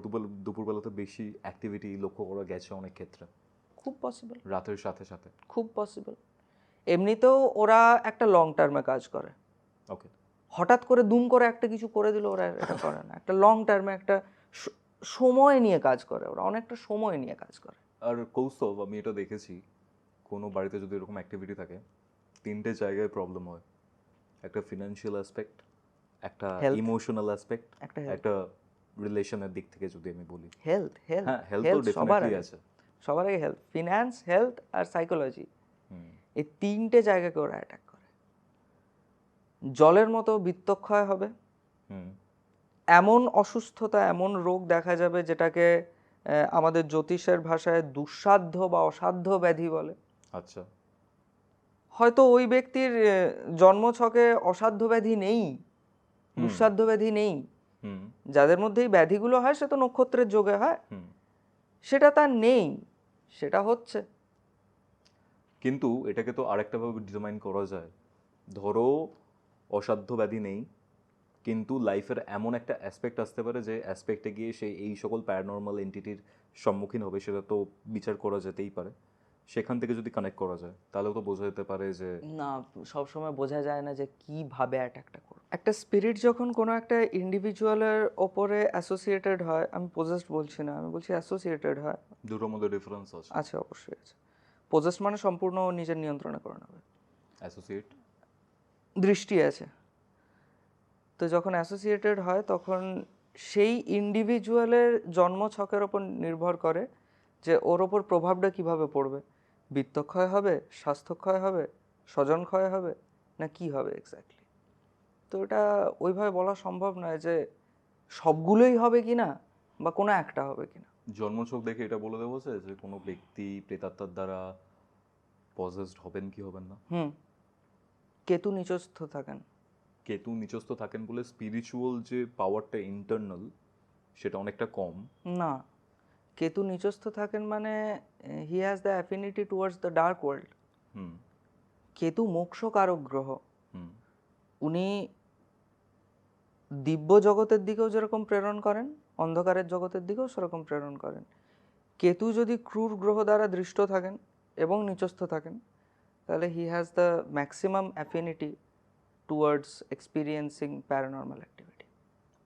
দুপুরবেলাতে বেশি অ্যাক্টিভিটি লক্ষ্য করা গেছে অনেক ক্ষেত্রে, খুব পসিবল, রাতের সাথে সাথে। খুব পসিবল। এমনিতেও ওরা একটা লং টার্মে কাজ করে। ওকে। হঠাৎ করে দুম করে একটা কিছু করে দিল, ওরা এটা করে না। একটা লং টার্মে, একটা সময় নিয়ে কাজ করে ওরা, অনেকটা সময় নিয়ে কাজ করে। আর কৌস্তব, আমি এটা দেখেছি, কোনো বাড়িতে যদি এরকম অ্যাক্টিভিটি থাকে, তিনটে জায়গায় প্রবলেম হয়। একটা ফিনান্সিয়াল অ্যাসপেক্ট, একটা Health, ইমোশনাল অ্যাসপেক্ট, একটা health, একটা রিলেশনের দিক থেকে যদি আমি বলি। হেলথ, হেলথ, হ্যাঁ, হেলথ তো হেলথ সবার ডেফিনেটলি আগে, আছে। সবার আগে হেলথ, ফিনান্স, হেলথ আর সাইকোলজি, এই তিনটে জায়গাকে ওরা অ্যাটাক করে। জলের মতো বিত্তক্ষয় হবে, এমন অসুস্থতা, এমন রোগ দেখা যাবে যেটাকে আমাদের জ্যোতিষের ভাষায় দুঃসাধ্য বা অসাধ্য ব্যাধি বলে। আচ্ছা। হয়তো ওই ব্যক্তির জন্মছকে অসাধ্য ব্যাধি নেই, দুঃসাধ্য ব্যাধি নেই, যাদের মধ্যে এই ব্যাধিগুলো হয় সে তো নক্ষত্রের যোগে হয়, সেটা তার নেই, সেটা হচ্ছে। কিন্তু এটাকে তো আরেকটা ভাবে ডিটারমাইন করা যায়। ধরো অসাধ্য ব্যাধি নেই, কিন্তু লাইফের এমন একটা অ্যাসপেক্ট আসতে পারে যে অ্যাসপেক্টে গিয়ে সে এই সকল প্যারানর্মাল এন্টিটির সম্মুখীন হবে, সেটা তো বিচার করা যেতেই পারে। সেখান থেকে যদি কানেক্ট করা যায় তাহলেও তো বোঝা যেতে পারে যে না, সবসময় বোঝা যায় না যে কিভাবে অ্যাটাকটা করবে। একটা স্পিরিট যখন কোনো একটা ইন্ডিভিজুয়ালের ওপরে অ্যাসোসিয়েটেড হয়, আমি পজেসড বলছি না, আমি বলছি অ্যাসোসিয়েটেড হয়। দুটোর মধ্যে ডিফারেন্স আছে। আছে, অবশ্যই আছে। পজেসড মানে সম্পূর্ণ নিজের নিয়ন্ত্রণে করে নেবে। অ্যাসোসিয়েট দৃষ্টি আছে। তো যখন অ্যাসোসিয়েটেড হয় তখন সেই ইন্ডিভিজুয়ালের জন্মছকের ওপর নির্ভর করে যে ওর ওপর প্রভাবটা কিভাবে পড়বে। বিত্তক্ষয় হবে, স্বাস্থ্যক্ষয় হবে, স্বজনক্ষয় হবে, না কি হবে এক্স্যাক্টলি। তো এটা ওইভাবে বলা সম্ভব নয় যে সবগুলোই হবে কিনা বা কোনো একটা হবে কিনা। জন্মছক দেখে এটা বলে দেবো যে কোনো ব্যক্তি প্রেতাত্মার দ্বারা পজেসড হবেন কি হবেন না? কেতু নিচস্থ থাকেন। কেতু নিচস্থ থাকেন বলে স্পিরিচুয়াল যে পাওয়ারটা ইন্টারনাল, সেটা অনেকটা কম। না, কেতু নিচস্থ থাকেন মানে he has the affinity towards the dark world. Hmm Ketu মোক্ষকারক গ্রহ, হুম উনি দিব্য জগতের দিকেও যেরকম প্রেরণ করেন, অন্ধকারের জগতের দিকেও সেরকম প্রেরণ করেন। কেতু যদি ক্রূর গ্রহ দ্বারা দৃষ্ট থাকেন এবং নিচস্থ থাকেন, তাহলে হি has the maximum affinity towards experiencing paranormal activity.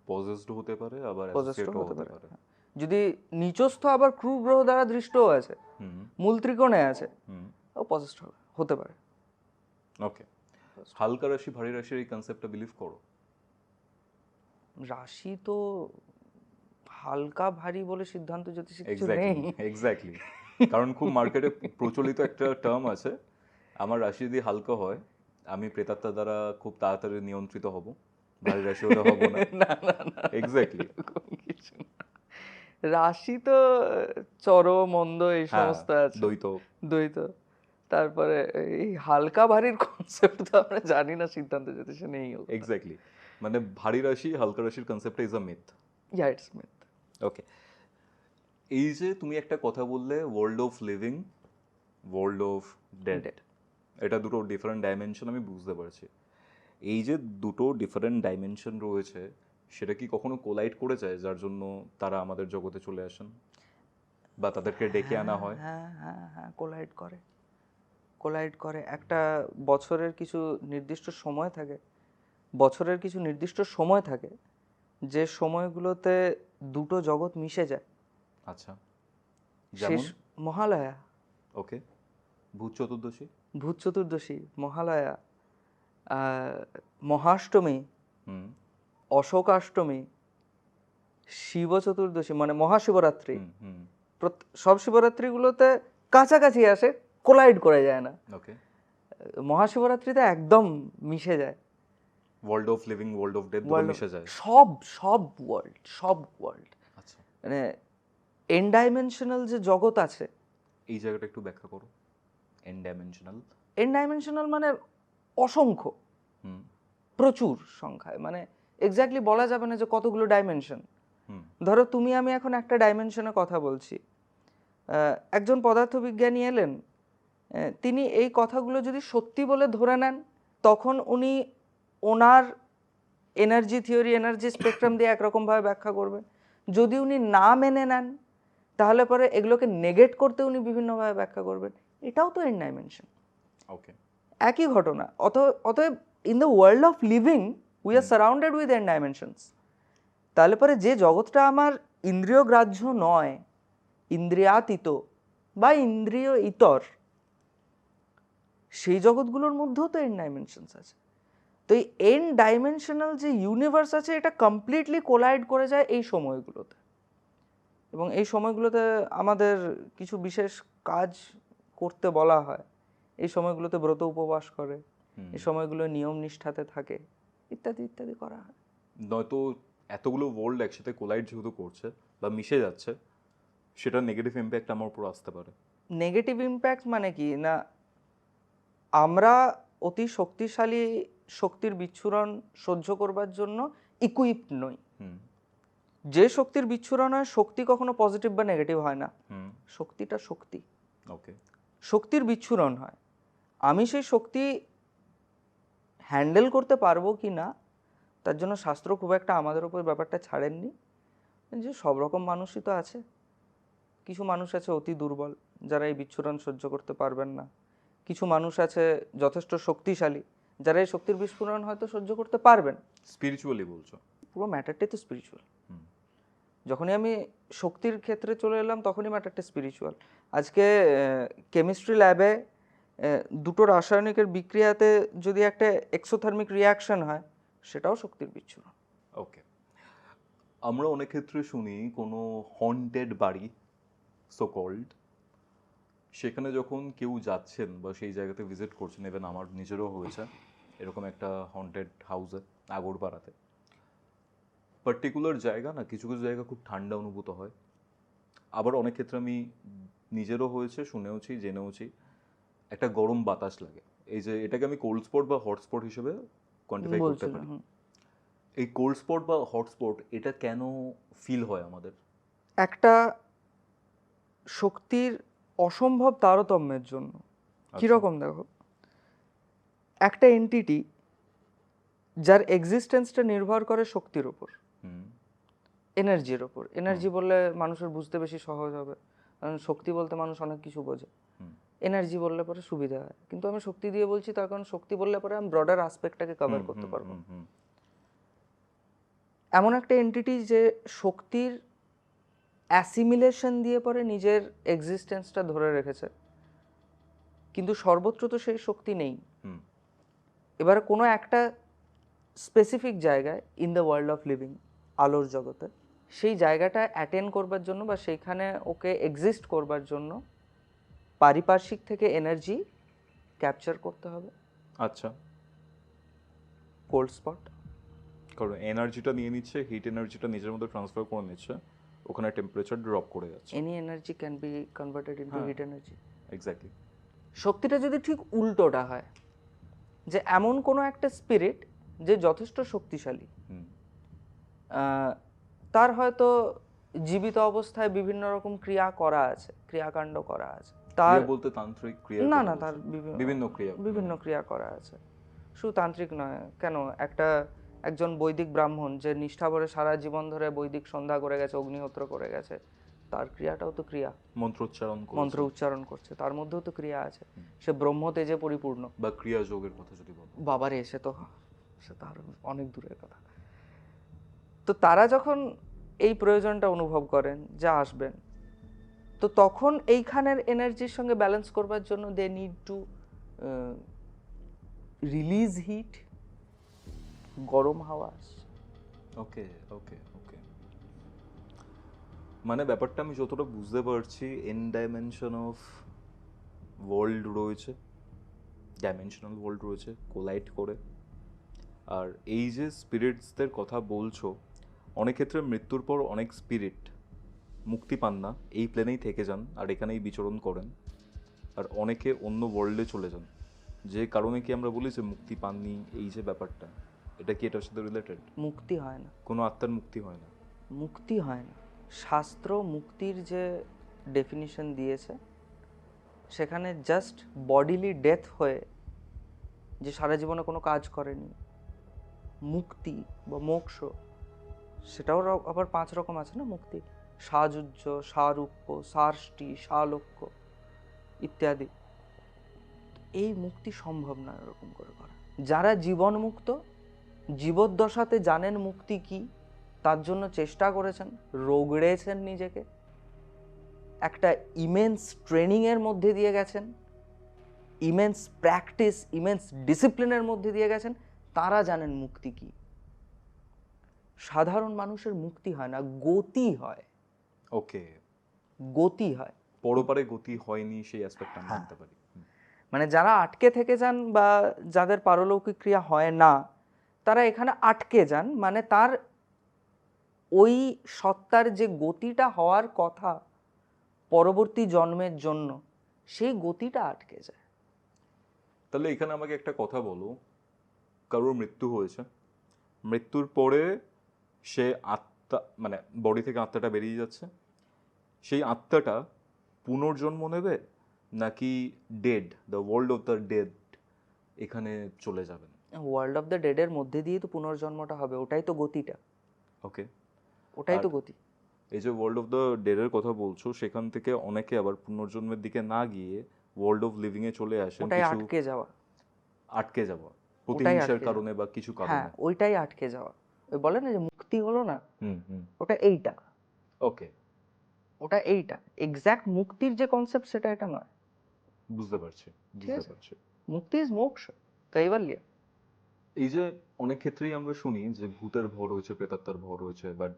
Possessed হতে পারে, আবার পজেস্ট অ্যাসোসিয়েটও হতে হতে পারে। পারে। যদি নিচস্থ আবার ক্রূর গ্রহ দ্বারা দৃষ্টও আছে, হুম মূল ত্রিকোণে আছে, হুম ও পজেস্ট হতে পারে। ওকে, হালকা রাশি ভারী রাশির এই কনসেপ্টটা বিলিভ করো? রাশি তো হালকা ভারী বলে সিদ্ধান্ত জ্যোতিষে কিছু নেই। এক্স্যাক্টলি এক্স্যাক্টলি, কারণ খুব মার্কেটে প্রচলিত একটা টার্ম আছে, আমার রাশি যদি হালকা হয় আমি প্রেতাত্মা দ্বারা খুব তাড়াতাড়ি নিয়ন্ত্রিত হব, ভারী রাশি হলে হব না। না না না, এক্স্যাক্টলি। এরকম কিছু না। রাশি তো চর মন্দ এই হ্যাঁ, সমস্ত আছে, দ্বৈত। দ্বৈত। তারপরে এই হালকা ভারীর কনসেপ্ট তো আমরা জানি না, সিদ্ধান্ত জ্যোতিষে নেই। এক্স্যাক্টলি, মানে ভারী রাশি হালকা রাশির কনসেপ্টটা is a myth. Yeah, it's myth. Okay, এই যে তুমি একটা কথা বললে world of living, world of dead, Dead. এটা দুটো ডিফারেন্ট ডাইমেনশন, আমি বুঝতে পারছি। এই যে দুটো ডিফারেন্ট ডাইমেনশন রয়েছে, সেটা কি কখনো কোলাইড করে যায় যার জন্য তারা আমাদের জগতে চলে আসেন বা তাদেরকে ডেকে আনা হয়? হ্যাঁ হ্যাঁ হ্যাঁ, কোলাইড করে, কোলাইড করে। একটা বছরের কিছু নির্দিষ্ট সময় থাকে, বছরের কিছু নির্দিষ্ট সময় থাকে যে সময়গুলোতে দুটো জগৎ মিশে যায়। আচ্ছা, শেষ যেমন? মহালয়া, ওকে, ভূত চতুর্দশী, ভূত চতুর্দশী, মহালয়া, মহাষ্টমী, হুম অশোকাষ্টমী, শিব চতুর্দশী মানে মহাশিবরাত্রি। হুম হুম সব শিবরাত্রিগুলোতে কাছাকাছি আসে, কোলাইড করে যায় না। ওকে, মহাশিবরাত্রিতে একদম মিশে যায়। World of living world of death দুটো ওয়ার্ল্ড, মিশে যায়। সব সব ওয়ার্ল্ড, সব ওয়ার্ল্ড, আচ্ছা, মানে এন ডাইমেনশনাল যে জগৎ আছে। এই জায়গাটা একটু ব্যাখ্যা করো, এন ডাইমেনশনাল। এন ডাইমেনশনাল মানে অসংখ্য, হুম প্রচুর সংখ্যায়, মানে এক্স্যাক্টলি বলা যাবে না যে কতগুলো ডাইমেনশন। হুম ধরো তুমি আমি এখন একটা ডাইমেনশনে কথা বলছি, একজন পদার্থবিজ্ঞানী এলেন, তিনি এই কথাগুলো যদি সত্যি বলে ধরে নেন, তখন উনি ওনার এনার্জি থিওরি, এনার্জি স্পেকট্রাম দিয়ে একরকমভাবে ব্যাখ্যা করবেন। যদি উনি না মেনে নেন, তাহলে পরে এগুলোকে নেগেট করতে উনি বিভিন্নভাবে ব্যাখ্যা করবেন। এটাও তো এন ডাইমেনশন, ওকে, একই ঘটনা। অতএব in the world of living we are surrounded with an dimensions. তাহলে পরে যে জগৎটা আমার ইন্দ্রিয় গ্রাহ্য নয়, ইন্দ্রিয়াতীত বা ইন্দ্রিয় ইতর, সেই জগৎগুলোর মধ্যেও তো এন ডাইমেনশনস আছে। তো এই এন ডাইমেনশনাল যে ইউনিভার্স আছে, এটা কমপ্লিটলি কোলাইড করে যায় এই সময়গুলোতে। এবং এই সময়গুলোতে আমাদের কিছু বিশেষ কাজ করতে বলা হয়, এই সময়গুলোতে ব্রত উপবাস করে, এই সময়গুলো নিয়ম নিষ্ঠাতে থাকে, ইত্যাদি ইত্যাদি করা হয়। নয়তো এতগুলো ওয়ার্ল্ড একসাথে কোলাইড যেহেতু করছে বা মিশে যাচ্ছে, সেটা নেগেটিভ ইম্প্যাক্ট আমার উপর আসতে পারে। নেগেটিভ ইম্প্যাক্ট মানে কি না, আমরা অতি শক্তিশালী শক্তির বিচ্ছুরণ সহ্য করবার জন্য ইকুইপড নই। হুম যে শক্তির বিচ্ছুরণ হয়, শক্তি কখনো পজিটিভ বা নেগেটিভ হয় না, হুম শক্তিটা শক্তি, ওকে, শক্তির বিচ্ছুরণ হয়। আমি সেই শক্তি হ্যান্ডেল করতে পারবো কি না, তার জন্য শাস্ত্র খুব একটা আমাদের উপর ব্যাপারটা ছাড়েননি। যে সব রকম মানুষই তো আছে, কিছু মানুষ আছে অতি দুর্বল, যারা এই বিচ্ছুরণ সহ্য করতে পারবেন না। কিছু মানুষ আছে যথেষ্ট শক্তিশালী, যারা এই শক্তির বিস্ফোরণ হয়তো সহ্য করতে পারবেন। স্পিরিচুয়ালি বলছো? পুরো ম্যাটারটাই তো স্পিরিচুয়াল। হুম যখনই আমি শক্তির ক্ষেত্রে চলে এলাম, তখনই ম্যাটারটা স্পিরিচুয়াল। আজকে কেমিস্ট্রি ল্যাবে দুটো রাসায়নিকের বিক্রিয়াতে যদি একটা এক্সোথার্মিক রিয়াকশন হয়, সেটাও শক্তির বিচ্ছুরণ। ওকে, আমরা অনেক ক্ষেত্রে শুনি কোনো হন্টেড বাড়ি, সো কল্ড, সেখানে যখন কেউ যাচ্ছেন বা সেই জায়গাতে ভিজিট করছেন, ইভেন আমার নিজেরও হয়েছে এরকম একটা হন্টেড হাউসে আগরপাড়াতে। পার্টিকুলার জায়গা না, কিছু কিছু জায়গা খুব ঠান্ডা অনুভূত হয়, আবার অনেক ক্ষেত্রে আমি নিজেরও হয়েছে, শুনেওছি, জেনেওছি, একটা গরম বাতাস লাগে। এই যে এটাকে আমি কোল্ড স্পট বা হটস্পট হিসেবে কোয়ান্টিফাই করতে বলছিল, পারি। এই কোল্ড স্পট বা হটস্পট এটা কেন ফিল হয় আমাদের? একটা শক্তির অসম্ভব তারতম্যের জন্য। কিরকম দেখো, একটা এন্টিটি যার এক্সিস্টেন্সটা নির্ভর করে শক্তির উপর, এনার্জির উপর। এনার্জি বললে মানুষের বুঝতে বেশি সহজ হবে, কারণ শক্তি বলতে মানুষ অনেক কিছু বোঝে। এনার্জি বললে পরে সুবিধা হয়, কিন্তু আমি শক্তি দিয়ে বলছি তার কারণ শক্তি বললে পরে আমি ব্রডার আসপেক্টটাকে কভার করতে পারবো। এমন একটা এন্টিটি যে শক্তির অ্যাসিমিলেশন দিয়ে পরে নিজের এক্সিস্টেন্সটা ধরে রেখেছে, কিন্তু সর্বত্র তো সেই শক্তি নেই। এবার কোনো একটা স্পেসিফিক জায়গায় in the world of living, আলোর জগতে, সেই জায়গাটা অ্যাটেন্ড করবার জন্য বা সেইখানে ওকে এক্সিস্ট করবার জন্য পারিপার্শ্বিক থেকে এনার্জি ক্যাপচার করতে হবে। আচ্ছা, কোল্ড স্পট, কারণ এনার্জিটা নিয়ে নিচ্ছে, হিট এনার্জিটা নিজের মধ্যে ট্রান্সফার করে নিচ্ছে, ওখানে টেম্পারেচার ড্রপ করে যাচ্ছে। Any energy can be converted into hit energy. Exactly. শক্তিটা যদি ঠিক উল্টোটা হয়, যে এমন কোনো একটা স্পিরিট যে যথেষ্ট শক্তিশালী, তার হয়তো জীবিত অবস্থায় বিভিন্ন রকম ক্রিয়া করা আছে, ক্রিয়াকাণ্ড করা আছে, তার বলতে তান্ত্রিক ক্রিয়া না না তার বিভিন্ন ক্রিয়া করা আছে। শুধু তান্ত্রিক নয়, কেন একজন বৈদিক ব্রাহ্মণ যে নিষ্ঠা ভরে সারা জীবন ধরে বৈদিক সন্ধ্যা করে গেছে, অগ্নিহোত্র করে গেছে, তার ক্রিয়াটাও তো ক্রিয়া, মন্ত্র উচ্চারণ করছে, তার মধ্যেও তো ক্রিয়া আছে। সে ব্রহ্ম তেজে পরিপূর্ণ। বা ক্রিয়া যোগের কথা যদি বলো, বাবারে সে তো আরো অনেক দূরের কথা। তো তারা যখন এই প্রয়োজনটা অনুভব করেন যা আসবেন, তো তখন এইখানের এনার্জির সঙ্গে ব্যালেন্স করবার জন্য they need to release heat, গরম হাওয়া। ওকে ওকে ওকে, মানে ব্যাপারটা আমি যতটা বুঝতে পারছি, এন ডাইমেনশন অফ ওয়ার্ল্ড রয়েছে, ডাইমেনশনাল ওয়ার্ল্ড রয়েছে, কোলাইড করে। আর এই যে স্পিরিটসদের কথা বলছো, অনেক ক্ষেত্রে মৃত্যুর পর অনেক স্পিরিট মুক্তি পান না, এই প্লেনেই থেকে যান আর এখানেই বিচরণ করেন, আর অনেকে অন্য ওয়ার্ল্ডে চলে যান, যে কারণে কি আমরা বলি যে মুক্তি পাননি, এই যে ব্যাপারটা, এটা কি এটার সাথে রিলেটেড? মুক্তি হয় না, কোনো আত্মার মুক্তি হয় না। মুক্তি হয় না। শাস্ত্র মুক্তির যে ডেফিনিশন দিয়েছে, সেখানে জাস্ট বডিলি ডেথ হয়ে যে সারা জীবনে কোনো কাজ করেনি, মুক্তি বা মোক্ষ, সেটাও আবার 5 রকম আছে না মুক্তি: সাযুজ্য, সারূপ্য, সার্ষ্টি, সালোক্য ইত্যাদি। এই মুক্তি সম্ভব না এরকম করে করা। যারা জীবন মুক্ত, জীবদ্দশাতে জানেন মুক্তি কি, তার জন্য চেষ্টা করেছেন, রগড়েছেন নিজেকে, একটা ইমেন্স ট্রেনিংয়ের মধ্যে দিয়ে গেছেন, ইমেন্স প্র্যাকটিস, ইমেন্স ডিসিপ্লিনের মধ্যে দিয়ে গেছেন, তারা জানেন মুক্তি কি। সাধারণ মানুষের মুক্তি হয় না, গতি হয়। ওকে, গতি হয়, পরপারে গতি হয়নি, সেই অ্যাসপেক্টটা আমি জানতে পারি। মানে যারা আটকে থেকে যান বা যাদের পারলৌকিক ক্রিয়া হয় না, তারা এখানে আটকে যান, মানে তার ওই সত্তার যে গতিটা হওয়ার কথা পরবর্তী জন্মের জন্য, সেই গতিটা আটকে যায়। তাহলে এখানে আমাকে একটা কথা বলো, কারোর মৃত্যু হয়েছে, মৃত্যুর পরে সে আত্মা, মানে বডি থেকে আত্মাটা বেরিয়ে যাচ্ছে, সেই আত্মাটা পুনর্জন্ম নেবে নাকি dead, the world of the dead, এখানে চলে যাবেন? ওয়ার্ল্ড অফ দ্য ডেডের মধ্যে দিয়ে তো পুনর্জন্মটা হবে, ওটাই তো গতিটা। ওকে, ওটাই তো গতি। এই যে ওয়ার্ল্ড অফ দ্য ডেডের কথা বলছো, সেখান থেকে অনেকে আবার পুনর্জন্মের দিকে না গিয়ে ওয়ার্ল্ড অফ লিভিং এ চলে আসেন, ওটাই কিছু আটকে যাওয়া, প্রতিহিংসার কারণে বা কিছু কারণে। হ্যাঁ, ওইটাই আটকে যাওয়া। ওই বলে না যে মুক্তি হলো না, ওটা এইটা। ওকে, ওটা এইটা এক্স্যাক্ট মুক্তির যে কনসেপ্ট, সেটা এটা নয়। বুঝতে পারছি। মুক্তি ইজ মোক্ষ, কৈবল্য। এই যে অনেক ক্ষেত্রেই আমরা শুনি যে ভূতের ভর হয়েছে, প্রেতাত্মার ভর হয়েছে, বাট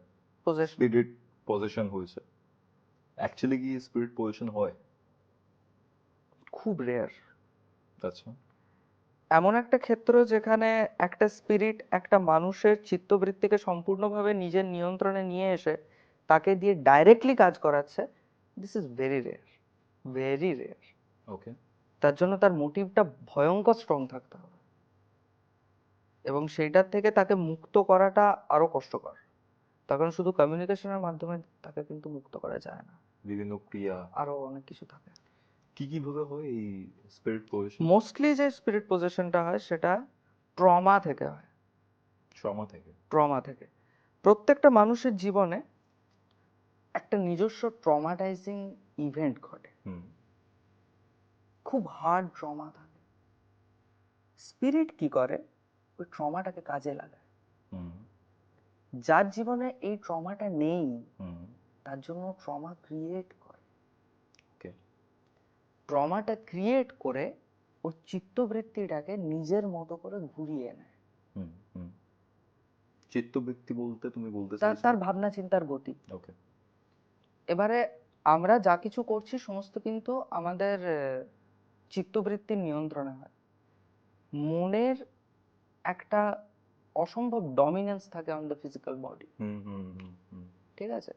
পজেশন, স্পিরিট পজিশন হয়েছে। অ্যাকচুয়ালি কি স্পিরিট পজিশন হয়? খুব রেয়ার। আচ্ছা, এমন একটা ক্ষেত্র যেখানে একটা স্পিরিট একটা মানুষের চিত্তবৃত্তিকে সম্পূর্ণভাবে নিজের নিয়ন্ত্রণে নিয়ে এসে তাকে দিয়ে ডাইরেক্টলি কাজ করাচ্ছে, this is very rare, very rare. Okay, তার জন্য তার মোটিভটা ভয়ঙ্কর স্ট্রং থাকতে হবে, এবং সেইটার থেকে তাকে মুক্ত করাটা আরো কষ্টকর। তখন শুধু কমিউনিকেশনের মাধ্যমে তাকে কিন্তু মুক্ত করা যায় না। বিভিন্ন ক্রিয়া আরো অনেক কিছু থাকে। কি ভাবে হয় এই স্পিরিট পজিশন? মোস্টলি যে স্পিরিট পজিশনটা হয় সেটা ট্রমা থেকে হয়। ট্রমা থেকে। ট্রমা থেকে প্রত্যেকটা মানুষের জীবনে একটা নিজস্ব ট্রমাটাইজিং ইভেন্ট ঘটে, হুম খুব হার্ড ট্রমা থাকে। স্পিরিট কি করে, ওই ট্রমাটাকে কাজে লাগায়। হুম যার জীবনে এই ট্রমাটা নেই হুম তার জন্য ট্রমা ক্রিয়েট করে। ওকে। ট্রমাটা ক্রিয়েট করে ওর চিত্তবৃত্তিটাকে নিজের মতো করে ঘুরিয়ে নেয়। হুম হুম চিত্তবৃত্তি বলতে তুমি বলতে তার চাইছো? তার ভাবনা চিন্তার গতি। ওকে। এবারে আমরা যা কিছু করছি সমস্ত কিন্তু আমাদের চিত্তবৃত্তির নিয়ন্ত্রণে হয়। মনের একটা অসম্ভব ডমিনেন্স থাকে অন দ্য ফিজিক্যাল বডি। হুম হুম হুম হুম ঠিক আছে,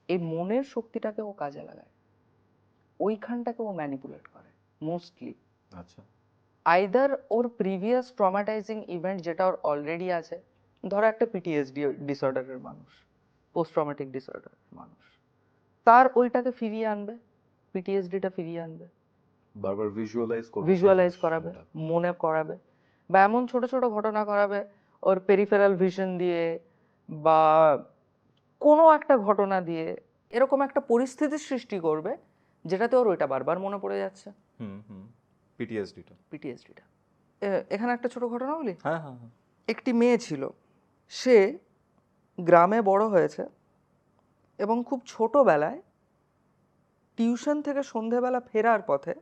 এই মনের শক্তিটাকে ও কাজে লাগায়, ওইখানটাকে ও ম্যানিপুলেট করে মোস্টলি। আচ্ছা। আইদার ওর প্রিভিয়াস ট্রমাটাইজিং ইভেন্ট যেটা ওর অলরেডি আছে, ধরো একটা পিটিএসডি ডিসঅর্ডারের মানুষ, পোস্ট ট্রমেটিক ডিসঅর্ডার মানুষ, তার ওইটাকে ফিরিয়ে আনবে, পিটিএসডিটা ফিরিয়ে আনবে, বারবার ভিজুয়ালাইজ করাবে, মনে করাবে, বা এমন ছোট ছোট ঘটনা করাবে ওর পেরিফেরাল ভিশন দিয়ে, বা কোনো একটা ঘটনা দিয়ে এরকম একটা পরিস্থিতির সৃষ্টি করবে যেটাতে ওর ওইটা বারবার মনে পড়ে যাচ্ছে, হুম হুম পিটিএসডিটা। পিটিএসডিটা। এখানে একটা ছোট ঘটনা বলি। হ্যাঁ হ্যাঁ হ্যাঁ। একটি মেয়ে ছিল, সে গ্রামে বড় হয়েছে এবং খুব ছোটবেলায় টিউশন থেকে সন্ধেবেলা ফেরার পথে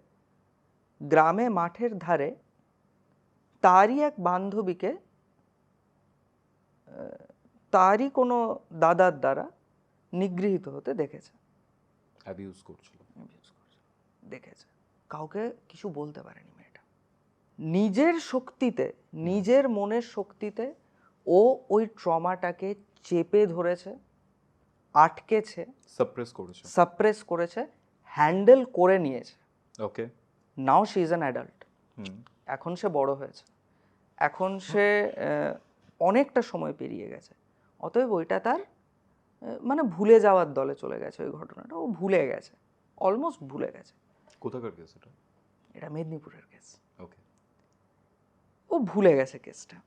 গ্রামে মাঠের ধারে তারই এক বান্ধবীকে তারই কোনো দাদার দ্বারা নিগৃহীত হতে দেখেছে। অ্যাবিউজ করছিল। দেখেছে, কাউকে কিছু বলতে পারেনি মেয়েটা। নিজের শক্তিতে, নিজের মনের শক্তিতে ও ওই ট্রমাটাকে চেপে ধরেছে, আটকেছে, সাপ্রেস করেছে, হ্যান্ডেল করে নিয়েছে। Okay. Now she is an adult. Hmm এখন সে বড় হয়েছে, এখন সে অনেকটা সময় পেরিয়ে গেছে, অতএব ওইটা তার মানে ভুলে যাওয়ার দলে চলে গেছে। ওই ঘটনাটা ও ভুলে গেছে, অলমোস্ট ভুলে গেছে। কোথাকার কেস এটা? এটা মেদিনীপুরের কেস। ওকে। ও ভুলে গেছে কেসটা।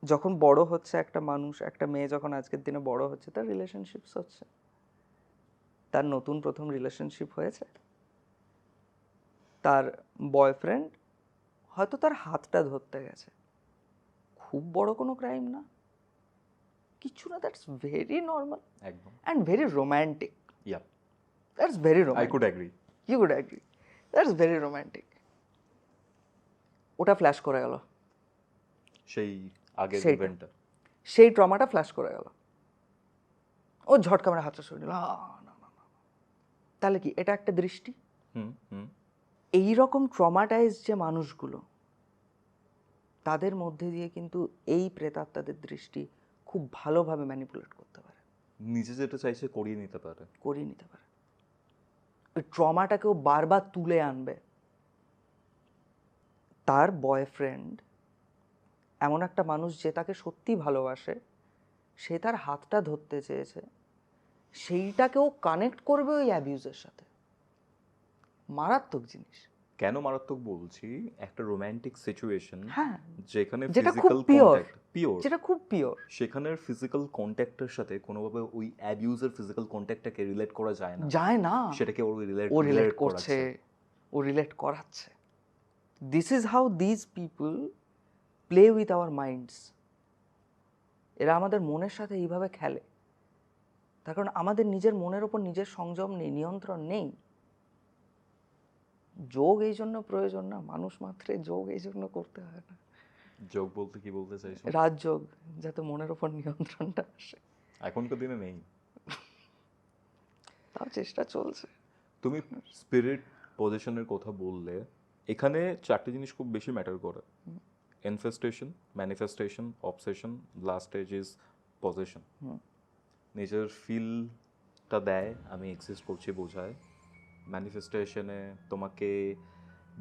যখন বড় হচ্ছে একটা মানুষ, একটা মেয়ে যখন আজকের দিনে বড় হচ্ছে, তার রিলেশনশিপস হচ্ছে, তার নতুন প্রথম রিলেশনশিপ হয়েছে, তার বয়ফ্রেন্ড হয়তো তার হাতটা ধরতে গেছে, খুব বড় কোনো ক্রাইম না, কিছু না, দ্যাটস ভেরি নর্মাল একদম। And very romantic. Yeah, that's very I romantic, could agree. You could agree, that's very romantic. ওটা ফ্ল্যাশ করে গেল, সেই আগের সেইটা। ইভেন্টটা। সেই ট্রমাটা ফ্ল্যাশ করে গেল, ও ঝটকা মেরে হাতটা সরিয়ে নিল। না না না, তাহলে কি এটা একটা দৃষ্টি? হুম হুম এই রকম ট্রমাটাইজ যে মানুষগুলো, তাদের মধ্যে দিয়ে কিন্তু এই প্রেতাত্মাদের দৃষ্টি খুব ভালোভাবে ম্যানিপুলেট করতে পারে, নিজে যেটা চাইছে করিয়ে নিতে পারে। করিয়ে নিতে পারে। ওই ট্রমাটাকেও বারবার তুলে আনবে। তার বয়ফ্রেন্ড এমন একটা মানুষ যে তাকে সত্যি ভালোবাসে, সে তার হাতটা ধরতে চেয়েছে, সেইটাকেও কানেক্ট করবে ওই অ্যাবিউজের সাথে। মারাত্মক জিনিস। কেন মারাত্মক বলছি, একটা রোমান্টিক সিচুয়েশন হ্যাঁ, যেখানে যেটা খুব ফিজিক্যাল পিওর, কন্ট্যাক্ট পিওর, যেটা খুব পিওর, সেখানের ফিজিক্যাল কন্ট্যাক্টের সাথে কোনোভাবে ওই অ্যাবিউজের ফিজিক্যাল কন্ট্যাক্টটাকে রিলেট করা যায় না। যায় না, সেটাকে ও ও রিলেট রিলেট করছে, ও রিলেট করাচ্ছে। This is how these people play with our minds. এরা আমাদের মনের সাথে এইভাবে খেলে, তার কারণ আমাদের নিজের মনের ওপর নিজের সংযম নেই, নিয়ন্ত্রণ নেই। যোগ এই জন্য প্রয়োজন না, মানুষ মাত্রে যোগ এই জন্য করতে হয় না। যোগ বলতে কি বলতে চাইছো? রাজযোগ, যাতে মনের ওপর নিয়ন্ত্রণটা আসে। এখনকার দিনে নেই, তাও চেষ্টা চলছে। তুমি স্পিরিট পজিশনের কথা বললে, এখানে চারটে জিনিস খুব বেশি ম্যাটার করে: infestation, manifestation, obsession, last stage is position. নিজের ফিলটা দেয় আমি এক্সিস্ট করছি বোঝায়। ম্যানিফেস্টেশনে তোমাকে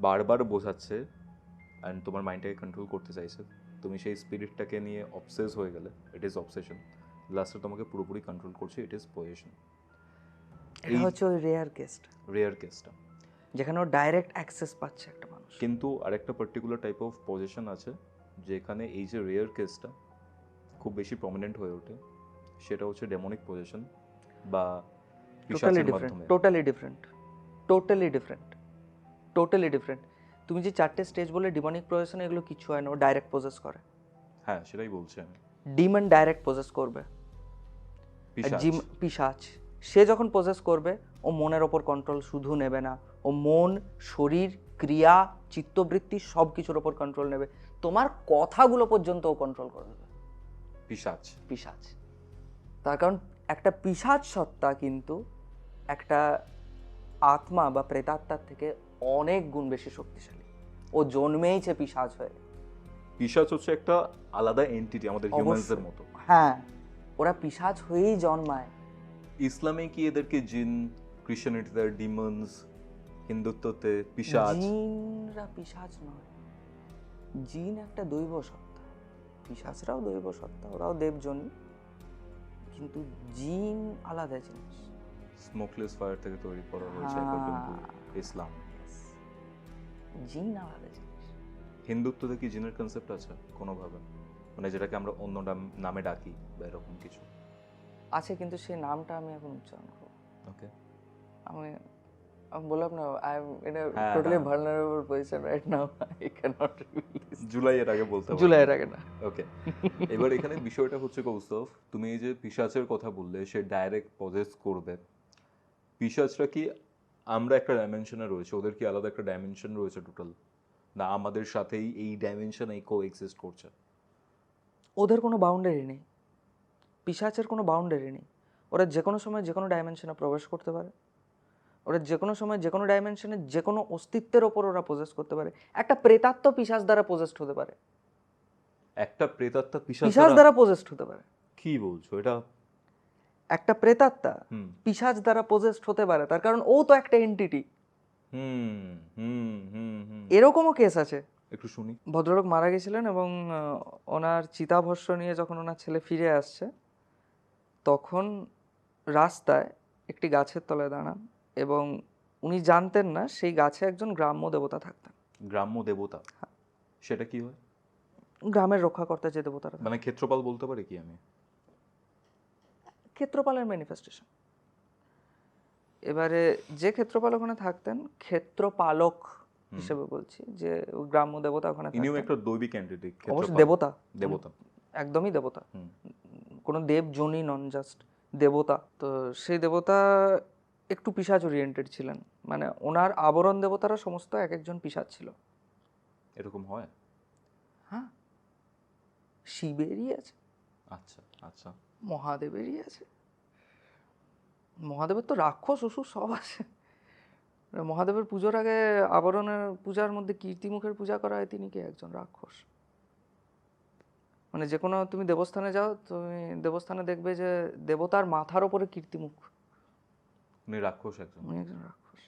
বারবার বোঝাচ্ছে অ্যান্ড তোমার মাইন্ডটাকে কন্ট্রোল করতে চাইছে, তুমি সেই স্পিরিটটাকে নিয়ে অবসেস হয়ে গেলে, ইট ইজ অবসেশন। লাস্টে তোমাকে পুরোপুরি কন্ট্রোল করছে, ইট ইজ পজিশন। এটা হচ্ছে ওই রেয়ার কেসটা, রেয়ার কেসটা। যেখানে ও ডাইরেক্ট অ্যাক্সেস পাচ্ছে একটা মানুষ। কিন্তু আরেকটা পার্টিকুলার টাইপ অফ পজিশন আছে যেখানে এই যে রেয়ার কেসটা খুব বেশি প্রমিনেন্ট হয়ে ওঠে, সেটা হচ্ছে ডেমনিক পজিশন বা টোটালি পিশাচের ডিফারেন্ট, মাধ্যমে। Totally different, totally different, totally different. তুমি যে 4টে স্টেজ বলে ডিমনিক পজেশন, এগুলো কিছু হয় না, ও ডাইরেক্ট পজেস করে। হ্যাঁ, সেটাই বলছি আমি। ডিমন ডাইরেক্ট পজেস করবে। পিশাচ। পিশাচ সে যখন পজেস করবে, ও মনের ওপর কন্ট্রোল শুধু নেবে না, ও মন, শরীর, ক্রিয়া, চিত্তবৃত্তি সব কিছুর ওপর কন্ট্রোল নেবে। তোমার কথাগুলো পর্যন্ত ও কন্ট্রোল করে দেবে। পিশাচ। পিশাচ। তার কারণ একটা পিশাচ সত্তা কিন্তু একটা আত্মা বা প্রেতাত্মার থেকে অনেক গুণ বেশি শক্তিশালী। ও জন্মেইছে পিশাচ হয়ে। পিশাচ হচ্ছে একটা আলাদা এন্টিটি আমাদের হিউম্যানসদের মতো। হ্যাঁ, ওরা পিশাচ হয়েই জন্মায়। ইসলামে কি এদেরকে জিন, ক্রিশ্চিয়ানিটিতে ডিমনস, হিন্দুত্বতে পিশাচ। জিনরা পিশাচ নয়, জিন একটা দৈব সত্তা। পিশাচরাও দৈব সত্তা, ওরাও দেবজনী, কিন্তু জিন আলাদা জিনিস। স্মোকলেস ফায়ার থেকে তৈরি করা হয়েছে এখন কিন্তু ইসলাম। জিন আলাদা জিনিস। হিন্দুত্বতে কি জিনের কনসেপ্ট আছে কোনোভাবে, মানে যেটাকে আমরা অন্য নামে ডাকি বা এরকম কিছু? আছে, কিন্তু সেই নামটা আমি এখন উচ্চারণ করব। ওকে। আমি বললাম না, আই এম ইন আ হ্যাঁ, টোটালি হ্যাঁ। Vulnerable position right now, I can not reveal this. জুলাইয়ের আগে বলতে হবে। জুলাইয়ের আগে না। ওকে। এবার এখানে বিষয়টা হচ্ছে কৌস্তভ, তুমি এই যে পিশাচের কথা বললে, সে ডাইরেক্ট পজেস করবে। পিশাচরা কি আমরা একটা ডাইমেনশনে রয়েছে, ওদের কি আলাদা একটা ডাইমেনশন রয়েছে টোটাল, না আমাদের সাথেই এই ডাইমেনশনেই কো এক্সিস্ট করছে? ওদের কোনো বাউন্ডারি নেই, পিশাচের কোনো বাউন্ডারি নেই। ওরা যে কোনো সময় যে কোনো ডাইমেনশনে প্রবেশ করতে পারে। ওরা যে কোনো সময় যে কোনো ডাইমেনশনে যে কোনো অস্তিত্বের ওপর ওরা পজেস করতে পারে। একটা প্রেতাত্মা পিশাচ দ্বারা পজেসড হতে পারে। একটা প্রেতাত্মা পিশাচ পিশাচ দ্বারা পজেসড হতে পারে। কি বলছো এটা? একটা প্রেতাত্মা হুম পিশাচ দ্বারা পজেসড হতে পারে, তার কারণ ও তো একটা এন্টিটি। হুম হুম হুম হুম এরকমও কেস আছে। একটু শুনি। ভদ্রলোক মারা গেছিলেন এবং ওনার চিতাভস্য নিয়ে যখন ওনার ছেলে ফিরে আসছে, তখন রাস্তায় একটি গাছের তলায় দাঁড়ান এবং উনি জানতেন না সেই গাছে একজন গ্রাম্য দেবতা থাকতেন। গ্রাম্য দেবতা? সেটা কি হয়? গ্রামের রক্ষাকর্তা যে দেবতারা থাকেন। মানে ক্ষেত্রপাল বলতে পারি কি আমি? ক্ষেত্রপালের ম্যানিফেস্টেশন। এবারে যে ক্ষেত্রপাল ওখানে থাকতেন, ক্ষেত্রপালক হিসেবে বলছি, যে গ্রাম্য দেবতা ওখানে ইনিও থাকতেন। একটা দৈবিক এন্টিটি। অবশ্য দেবতা, দেবতা। একদমই দেবতা, হুম কোনো দেবজনী নন, জাস্ট দেবতা। তো সেই দেবতা একটু পিশাচ ওরিয়েন্টেড ছিলেন, মানে ওনার আবরণ দেবতারা সমস্ত এক একজন পিশাচ ছিল। এরকম হয়? হ্যাঁ, শিবেরই আছে, আচ্ছা আচ্ছা। মহাদেবেরই আছে। মহাদেবের তো রাক্ষস অসুর সব আছে। মহাদেবের পুজোর আগে আবরণের পূজার মধ্যে কীর্তিমুখের পূজা করা হয়, তিনি কি একজন রাক্ষস। মানে যে কোনো তুমি দেবস্থানে যাও, তুমি দেবস্থানে দেখবে যে দেবতার মাথার ওপরে কীর্তিমুখ। উনি রাক্ষস একজন? উনি একজন রাক্ষস,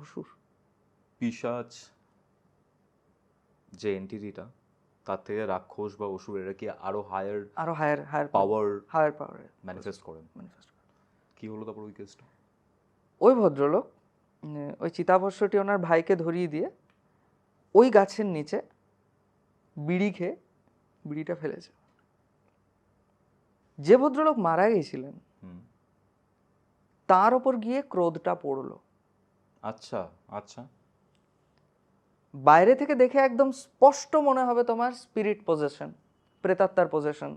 অসুর। পিশাচ যে এন্টিটিটা, তার থেকে রাক্ষস বা অসুর এরা কি আরো হায়ার হায়ার পাওয়ার পাওয়ার ম্যানিফেস্ট করেন? কি হলো তারপর ওই কেসটা? ওই ভদ্রলোক ওই চিতাভস্যটি ওনার ভাইকে ধরিয়ে দিয়ে ওই গাছের নিচে বিড়ি খেয়ে বিড়িটা ফেলেছে। যে ভদ্রলোক মারা গেছিলেন হুম তার ওপর গিয়ে ক্রোধটা পড়লো। আচ্ছা আচ্ছা। বাইরে থেকে দেখে একদম স্পষ্ট মনে হবে তোমার স্পিরিট পজেশন, প্রেতাত্মার পজেশন,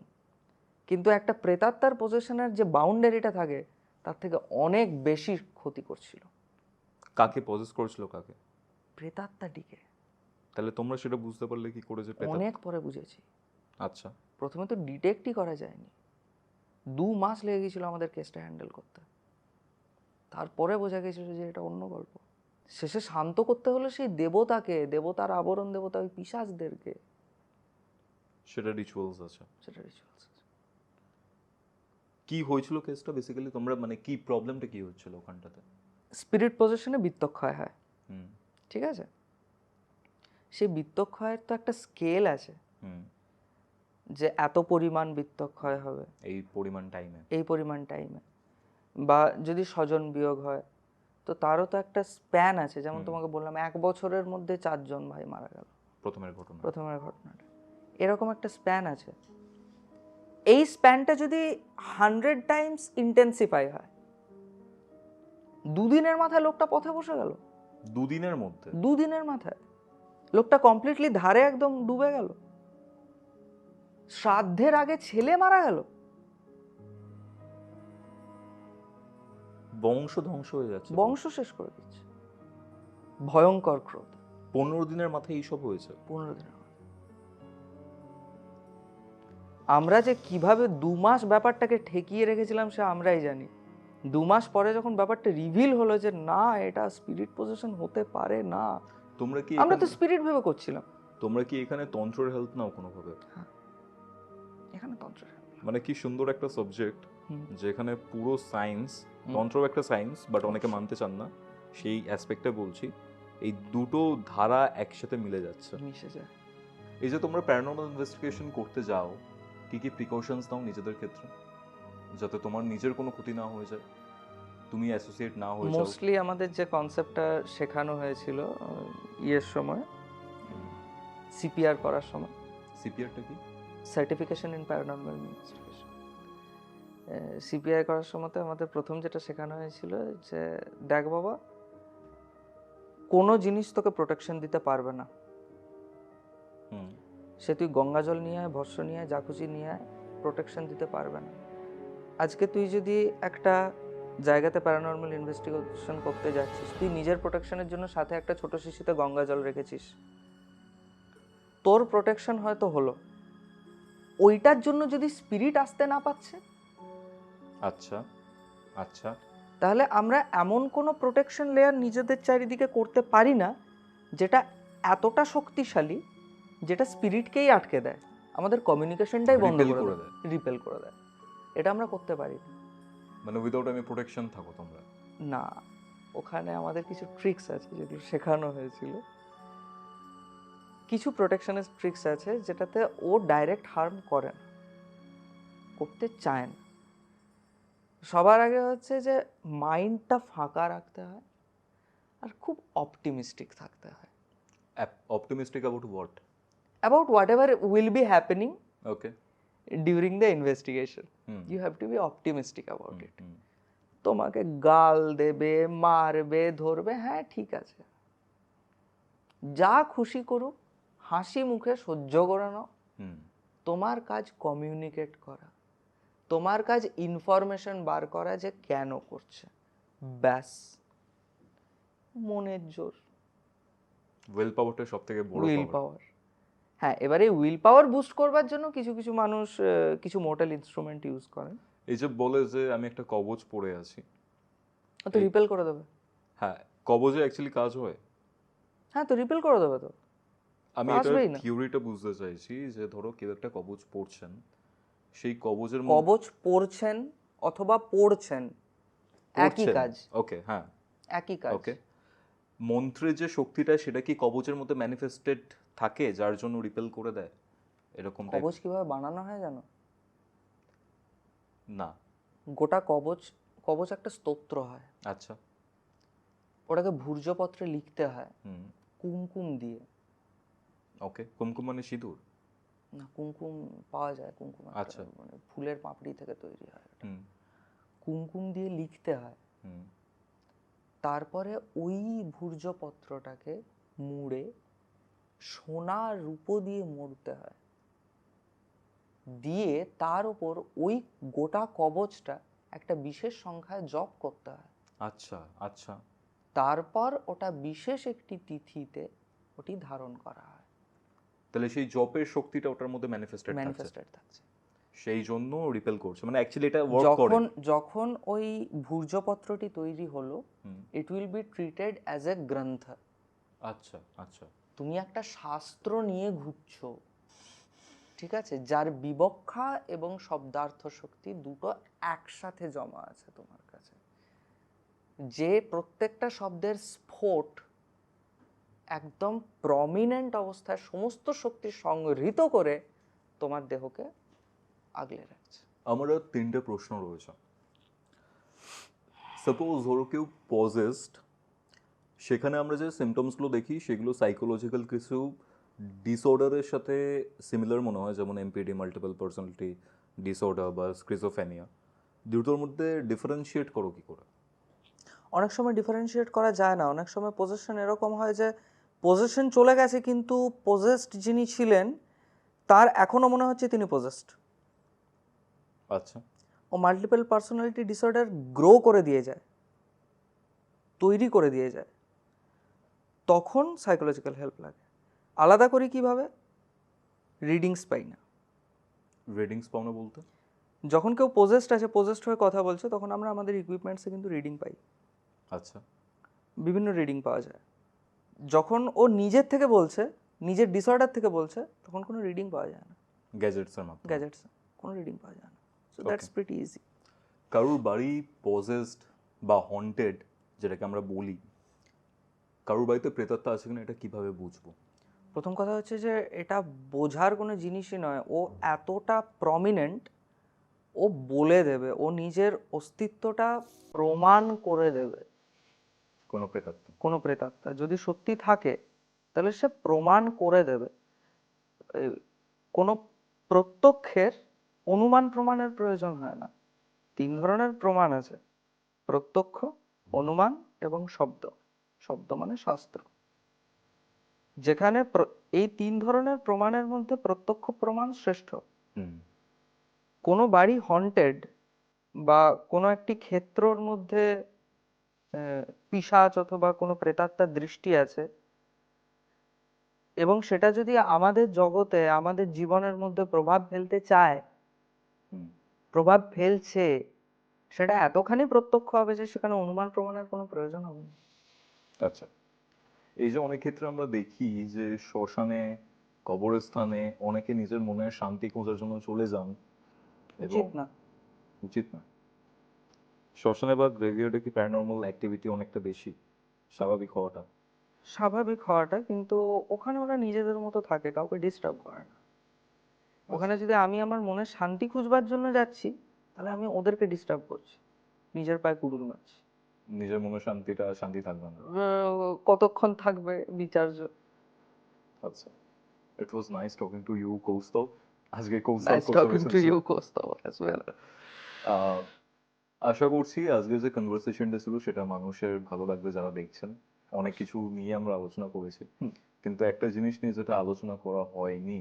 কিন্তু একটা প্রেতাত্মার পজেশনের যে বাউন্ডারিটা থাকে তার থেকে অনেক বেশি ক্ষতি করছিল। কাকে পজেস করেছিল কাকে? প্রেতাত্মাটিকে। তাহলে তোমরা সেটা বুঝতে পারলে কি করে যে অনেক পরে বুঝেছি। আচ্ছা। প্রথমে তো ডিটেক্টই করা যায়নি, 2 মাস লেগে গেছিল আমাদের কেসটা হ্যান্ডেল করতে। তারপরে বোঝা গেছিল যে এটা অন্য গল্প। শেষে শান্ত করতে হলো সেই দেবতাকে, দেবতার আবরণ দেবতা, ওই পিশাচদেরকে। সেটা রিচুয়ালস আছে। সেটা রিচুয়ালস। কি হয়েছিল কেসটা বেসিক্যালি, তোমরা মানে কি প্রবলেমটা কি হচ্ছিল ওখানটাতে? স্পিরিট পজিশনে বিত্তক্ষয় হয়, হুম ঠিক আছে? সেই বিত্তক্ষয়ের তো একটা স্কেল আছে, হুম যে এত পরিমাণ বিত্তক্ষয় হবে এই পরিমাণ টাইমে। এই পরিমাণ টাইমে। বা যদি স্বজন বিয়োগ হয়, তো তারও তো একটা স্প্যান আছে। যেমন তোমাকে বললাম 1 বছরের মধ্যে 4 জন ভাই মারা গেল প্রথমের ঘটনা। প্রথমের ঘটনাটা। এরকম একটা স্প্যান আছে। এই স্প্যানটা যদি 100 টাইমস ইন্টেন্সিফাই হয়, 2 দিনের মাথায় লোকটা পথে বসে গেল। 2 দিনের মধ্যে? 2 দিনের মাথায় লোকটা কমপ্লিটলি ধারে একদম ডুবে গেল। শ্রাদ্ধের আগে ছেলে মারা গেল। বংশ ধ্বংস হয়ে যাচ্ছে। বংশ শেষ করে দিচ্ছে। ভয়ঙ্কর ক্রোধ। 15 দিনের মাথায় এইসব হয়েছে? 15 দিনের মাথায়। আমরা যে কিভাবে 2 মাস ব্যাপারটাকে ঠেকিয়ে রেখেছিলাম সে আমরাই জানি। 2 মাস পরে যখন ব্যাপারটা রিভিল হলো যে না, এটা স্পিরিট পজিশন হতে পারে না, তোমরা কি আমরা তো স্পিরিট ভেবে করছিলাম। তোমরা কি এখানে তন্ত্রের হেল্প নাও কোনোভাবে? এখানে তন্ত্র, মানে কি সুন্দর একটা সাবজেক্ট, যেখানে পুরো সায়েন্স, তন্ত্রও একটা সায়েন্স, বাট অনেকে মানতে চান না, সেই অ্যাসপেক্টে বলছি, এই দুটো ধারা একসাথে মিলে যাচ্ছে। মিশে যায়। এই যে তোমরা প্যারানর্মাল ইনভেস্টিগেশন করতে যাও, কি কি প্রিকশনস নাও নিজেদের ক্ষেত্রে, যাতে তোমার নিজের কোনো ক্ষতি না হয়ে যায়, তুমি অ্যাসোসিয়েট না হয়ে যাও? মোস্টলি আমাদের যে কনসেপ্টটা শেখানো হয়েছিল ইয়ের সময়, সিপিআর করার সময়। সিপিআরটা কি? Certification in paranormal investigation. CPI করার সময় আমাদের প্রথম যেটা শেখানো হয়েছিল যে দেখ বাবা, কোনো জিনিস তোকে প্রোটেকশন দিতে পারবে না। সে তুই গঙ্গা জল নিয়ে আয়, ভস্য নিয়ে আয়, যা খুশি নিয়ে আয়, প্রোটেকশন দিতে পারবে না। আজকে তুই যদি একটা জায়গাতে প্যারানর্মাল ইনভেস্টিগেশন করতে যাচ্ছিস, তুই নিজের প্রোটেকশনের জন্য সাথে একটা ছোট শিশিতে গঙ্গা জল রেখেছিস, তোর প্রোটেকশন হয়তো হলো, ওইটার জন্য যদি স্পিরিট আসতে না পাচ্ছে, আচ্ছা আচ্ছা, তাহলে আমরা এমন কোনো প্রোটেকশন লেয়ার নিজেদের চারিদিকে করতে পারি না যেটা এতটা শক্তিশালী, যেটা স্পিরিটকেই আটকে দেয়, আমাদের কমিউনিকেশনটাই বন্ধ করে দেয়, রিপেল করে দেয়। এটা আমরা করতে পারি না। মানে উইদাউট এনি প্রোটেকশন থাকো তোমরা? না, ওখানে আমাদের কিছু ট্রিক্স আছে যেগুলো শেখানো হয়েছিল। কিছু প্রোটেকশনের ট্রিক্স আছে যেটাতে ও ডাইরেক্ট হার্ম করে না, করতে চায় না। সবার আগে হচ্ছে যে মাইন্ডটা ফাঁকা রাখতে হয়, আর খুব অপটিমিস্টিক থাকতে হয়। Optimistic about what? About whatever will be happening okay, during the investigation, you have to be optimistic about it. তোমাকে গাল দেবে, মারবে, ধরবে, হ্যাঁ ঠিক আছে, যা খুশি করুক, হাসি মুখে সহ্য করে নাও। তোমার কাজ কমিউনিকেট করা, তোমার কাজ ইনফরমেশন বার করা যে কেন করছে, ব্যাস। মনের জোর, উইল পাওয়ারটা সবথেকে বড় উইল পাওয়ার। হ্যাঁ, এবারে উইল পাওয়ার বুস্ট করবার জন্য কিছু কিছু মানুষ কিছু মোর্টাল ইনস্ট্রুমেন্ট ইউজ করেন। এই যে বলে যে আমি একটা কবজ পড়ে আছি, তো রিপেল করে দেবে। হ্যাঁ, কবজে অ্যাকচুয়ালি কাজ হয়? হ্যাঁ, তো রিপেল করে দেবে। তো আমি এটা থিওরিটা বুঝতে চাইছি যে ধরো কেউ একটা কবজ পড়ছেন, সেই কবজের কবজ পড়ছেন অথবা পড়ছেন একই কাজ। ওকে, হ্যাঁ একই কাজ। ওকে, মন্ত্রের যে শক্তিটা সেটা কি কবজের মধ্যে ম্যানিফেস্টেড থাকে যার জন্য রিপেল করে দেয় এরকম? কবজ কিভাবে বানানো হয় জানো? না। গোটা কবজ একটা স্তোত্র হয়। আচ্ছা। ওটাকে ভূর্জপত্রে লিখতে হয় কুমকুম দিয়ে। ওকে, কুমকুম মানে সিঁদুর? না, কুমকুম পাওয়া যায়, কুমকুম আচ্ছা, মানে ফুলের পাপড়ি থেকে তৈরি হয়। কুমকুম দিয়ে লিখতে হয়। তারপরে ওই ভূর্জপত্রটাকে মুড়ে সোনা রূপো দিয়ে মুড়তে হয়, দিয়ে তার উপর ওই গোটা কবচটা একটা বিশেষ সংখ্যায় জপ করতে হয়। আচ্ছা আচ্ছা। তারপর ওটা বিশেষ একটি তিথিতে ওটি ধারণ করা হয়। তাহলে সেই জপের শক্তিটা ওটার মধ্যে ম্যানিফেস্টেড থাকছে, সেই জন্য রিপেল করছে। মানে অ্যাকচুয়ালি এটা ওয়ার্ক করে। যখন ওই ভূর্জপত্রটি তৈরি হলো, it will be treated as a গ্রন্থ। আচ্ছা আচ্ছা। তুমি একটা শাস্ত্র নিয়ে ঘুরছো, ঠিক আছে, যার বিবক্ষা এবং শব্দার্থ শক্তি দুটো একসাথে জমা আছে তোমার কাছে, যে প্রত্যেকটা শব্দের স্ফোট একদম প্রমিনেন্ট অবস্থায় সমস্ত শক্তি সংহৃত করে তোমার দেহকে আগলে রাখছে। আমার 3টে প্রশ্ন রয়েছে। সাপোজ ধরো কেউ পজেসড, সেখানে আমরা যে সিমটমসগুলো দেখি সেগুলো সাইকোলজিক্যাল কিছু ডিসঅর্ডারের সাথে সিমিলার মনে হয়, যেমন এমপিডি, মাল্টিপল পার্সোনালিটি ডিসঅর্ডার বা স্ক্রিজোফেনিয়া। দুটোর মধ্যে ডিফারেন্সিয়েট করো কি করে? অনেক সময় ডিফারেন্সিয়েট করা যায় না। অনেক সময় পজেশন এরকম হয় যে পজেশন চলে গেছে কিন্তু পজেসড যিনি ছিলেন তার এখনও মনে হচ্ছে তিনি পজেসড। আচ্ছা। ও মাল্টিপল পার্সোনালিটি ডিসঅর্ডার গ্রো করে দিয়ে যায়, তৈরি করে দিয়ে যায়, তখন সাইকোলজিক্যাল হেল্প লাগে। আলাদা করি কিভাবে? রিডিংস পাই না। রিডিংস পাওনা বলতে? যখন কেউ পজেসড আছে, পজেসড হয়ে কথা বলছে, তখন আমরা আমাদের ইকুইপমেন্টসে কিন্তু রিডিং পাই। আচ্ছা। বিভিন্ন রিডিং পাওয়া যায়। যখন ও নিজের থেকে বলছে, নিজের ডিসঅর্ডার থেকে বলছে, তখন কোনো রিডিং পাওয়া যায় না। গ্যাজেটসের মাধ্যমে? গ্যাজেটস কোনো রিডিং পাওয়া যায় না। So that's pretty easy. কারোর বাড়ি পজেসড বা হন্টেড যেটাকে আমরা বলি, কারোর বাড়িতে প্রেতাত্মা আছে কিনা এটা কিভাবে বুঝবো? প্রথম কথা হচ্ছে যে এটা বোঝার কোনো জিনিসই নয়। ও এতটা প্রমিনেন্ট, ও বলে দেবে, ও নিজের অস্তিত্বটা প্রমাণ করে দেবে। কোনো প্রেতাত্মা? কোনো প্রেতাত্মা যদি সত্যি থাকে তাহলে সে প্রমাণ করে দেবে। এই কোনো প্রত্যক্ষের অনুমান প্রমাণের প্রয়োজন হয় না। 3 ধরনের প্রমাণ আছে: প্রত্যক্ষ, অনুমান এবং শব্দ। শব্দ মানে শাস্ত্র। যেখানে এই 3 ধরনের প্রমাণের মধ্যে প্রত্যক্ষ প্রমাণ শ্রেষ্ঠ। হুম। কোনো বাড়ি হন্টেড বা কোনো একটি ক্ষেত্রর মধ্যে পিশাচ অথবা কোনো প্রেতাত্মার দৃষ্টি আছে এবং সেটা যদি আমাদের জগতে, আমাদের জীবনের মধ্যে প্রভাব ফেলতে চায়, হুম। প্রভাব ফেলছে, সেটা এতখানি প্রত্যক্ষ হবে যে সেখানে অনুমান প্রমাণের কোনো প্রয়োজন হবে না। আচ্ছা। এই যে অনেক ক্ষেত্রে আমরা দেখি যে শ্মশানে, কবরস্থানে অনেকে নিজের মনের শান্তি খোঁজার জন্য চলে যান, এবং উচিত না। উচিত না। শ্মশানে বা গ্রেভিয়ার্ডে কি প্যারানর্মাল অ্যাক্টিভিটি অনেকটা বেশি, স্বাভাবিক হওয়াটা? স্বাভাবিক হওয়াটা, কিন্তু ওখানে ওরা নিজেদের মতো থাকে, কাউকে ডিস্টার্ব করে না। ওখানে যদি আমি আমার মনের শান্তি খুঁজবার জন্য যাচ্ছি, তাহলে আমি ওদেরকে ডিস্টার্ব করছি, নিজের পায়ে কুড়ুল মারছি। নিজের মনের শান্তিটা শান্তি থাকবে না। কতক্ষণ থাকবে বিচার্য। আচ্ছা। It was nice talking to you, Kaustav. আজকে কৌস্তভ নাইস খুব টকিং টু শুনেছি। You Kaustav as well. আশা করছি আজকে যে কনভারসেশনটা ছিল সেটা মানুষের ভালো লাগবে যারা দেখছেন। অনেক কিছু নিয়ে আমরা আলোচনা করেছি, কিন্তু একটা জিনিস নিয়ে যেটা আলোচনা করা হয়নি,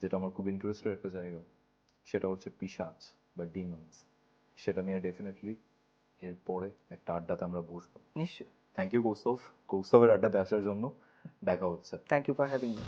যেটা আমার খুব ইন্টারেস্টের একটা জায়গা, সেটা হচ্ছে পিশাচ বা ডিমন্স। সেটা নিয়ে ডেফিনেটলি এরপরে একটা আড্ডাতে আমরা বসবো। নিশ্চয়ই। থ্যাংক ইউ কৌস্তভ, কৌস্তবের আড্ডাতে আসার জন্য। দেখা হচ্ছে। Thank you for having me.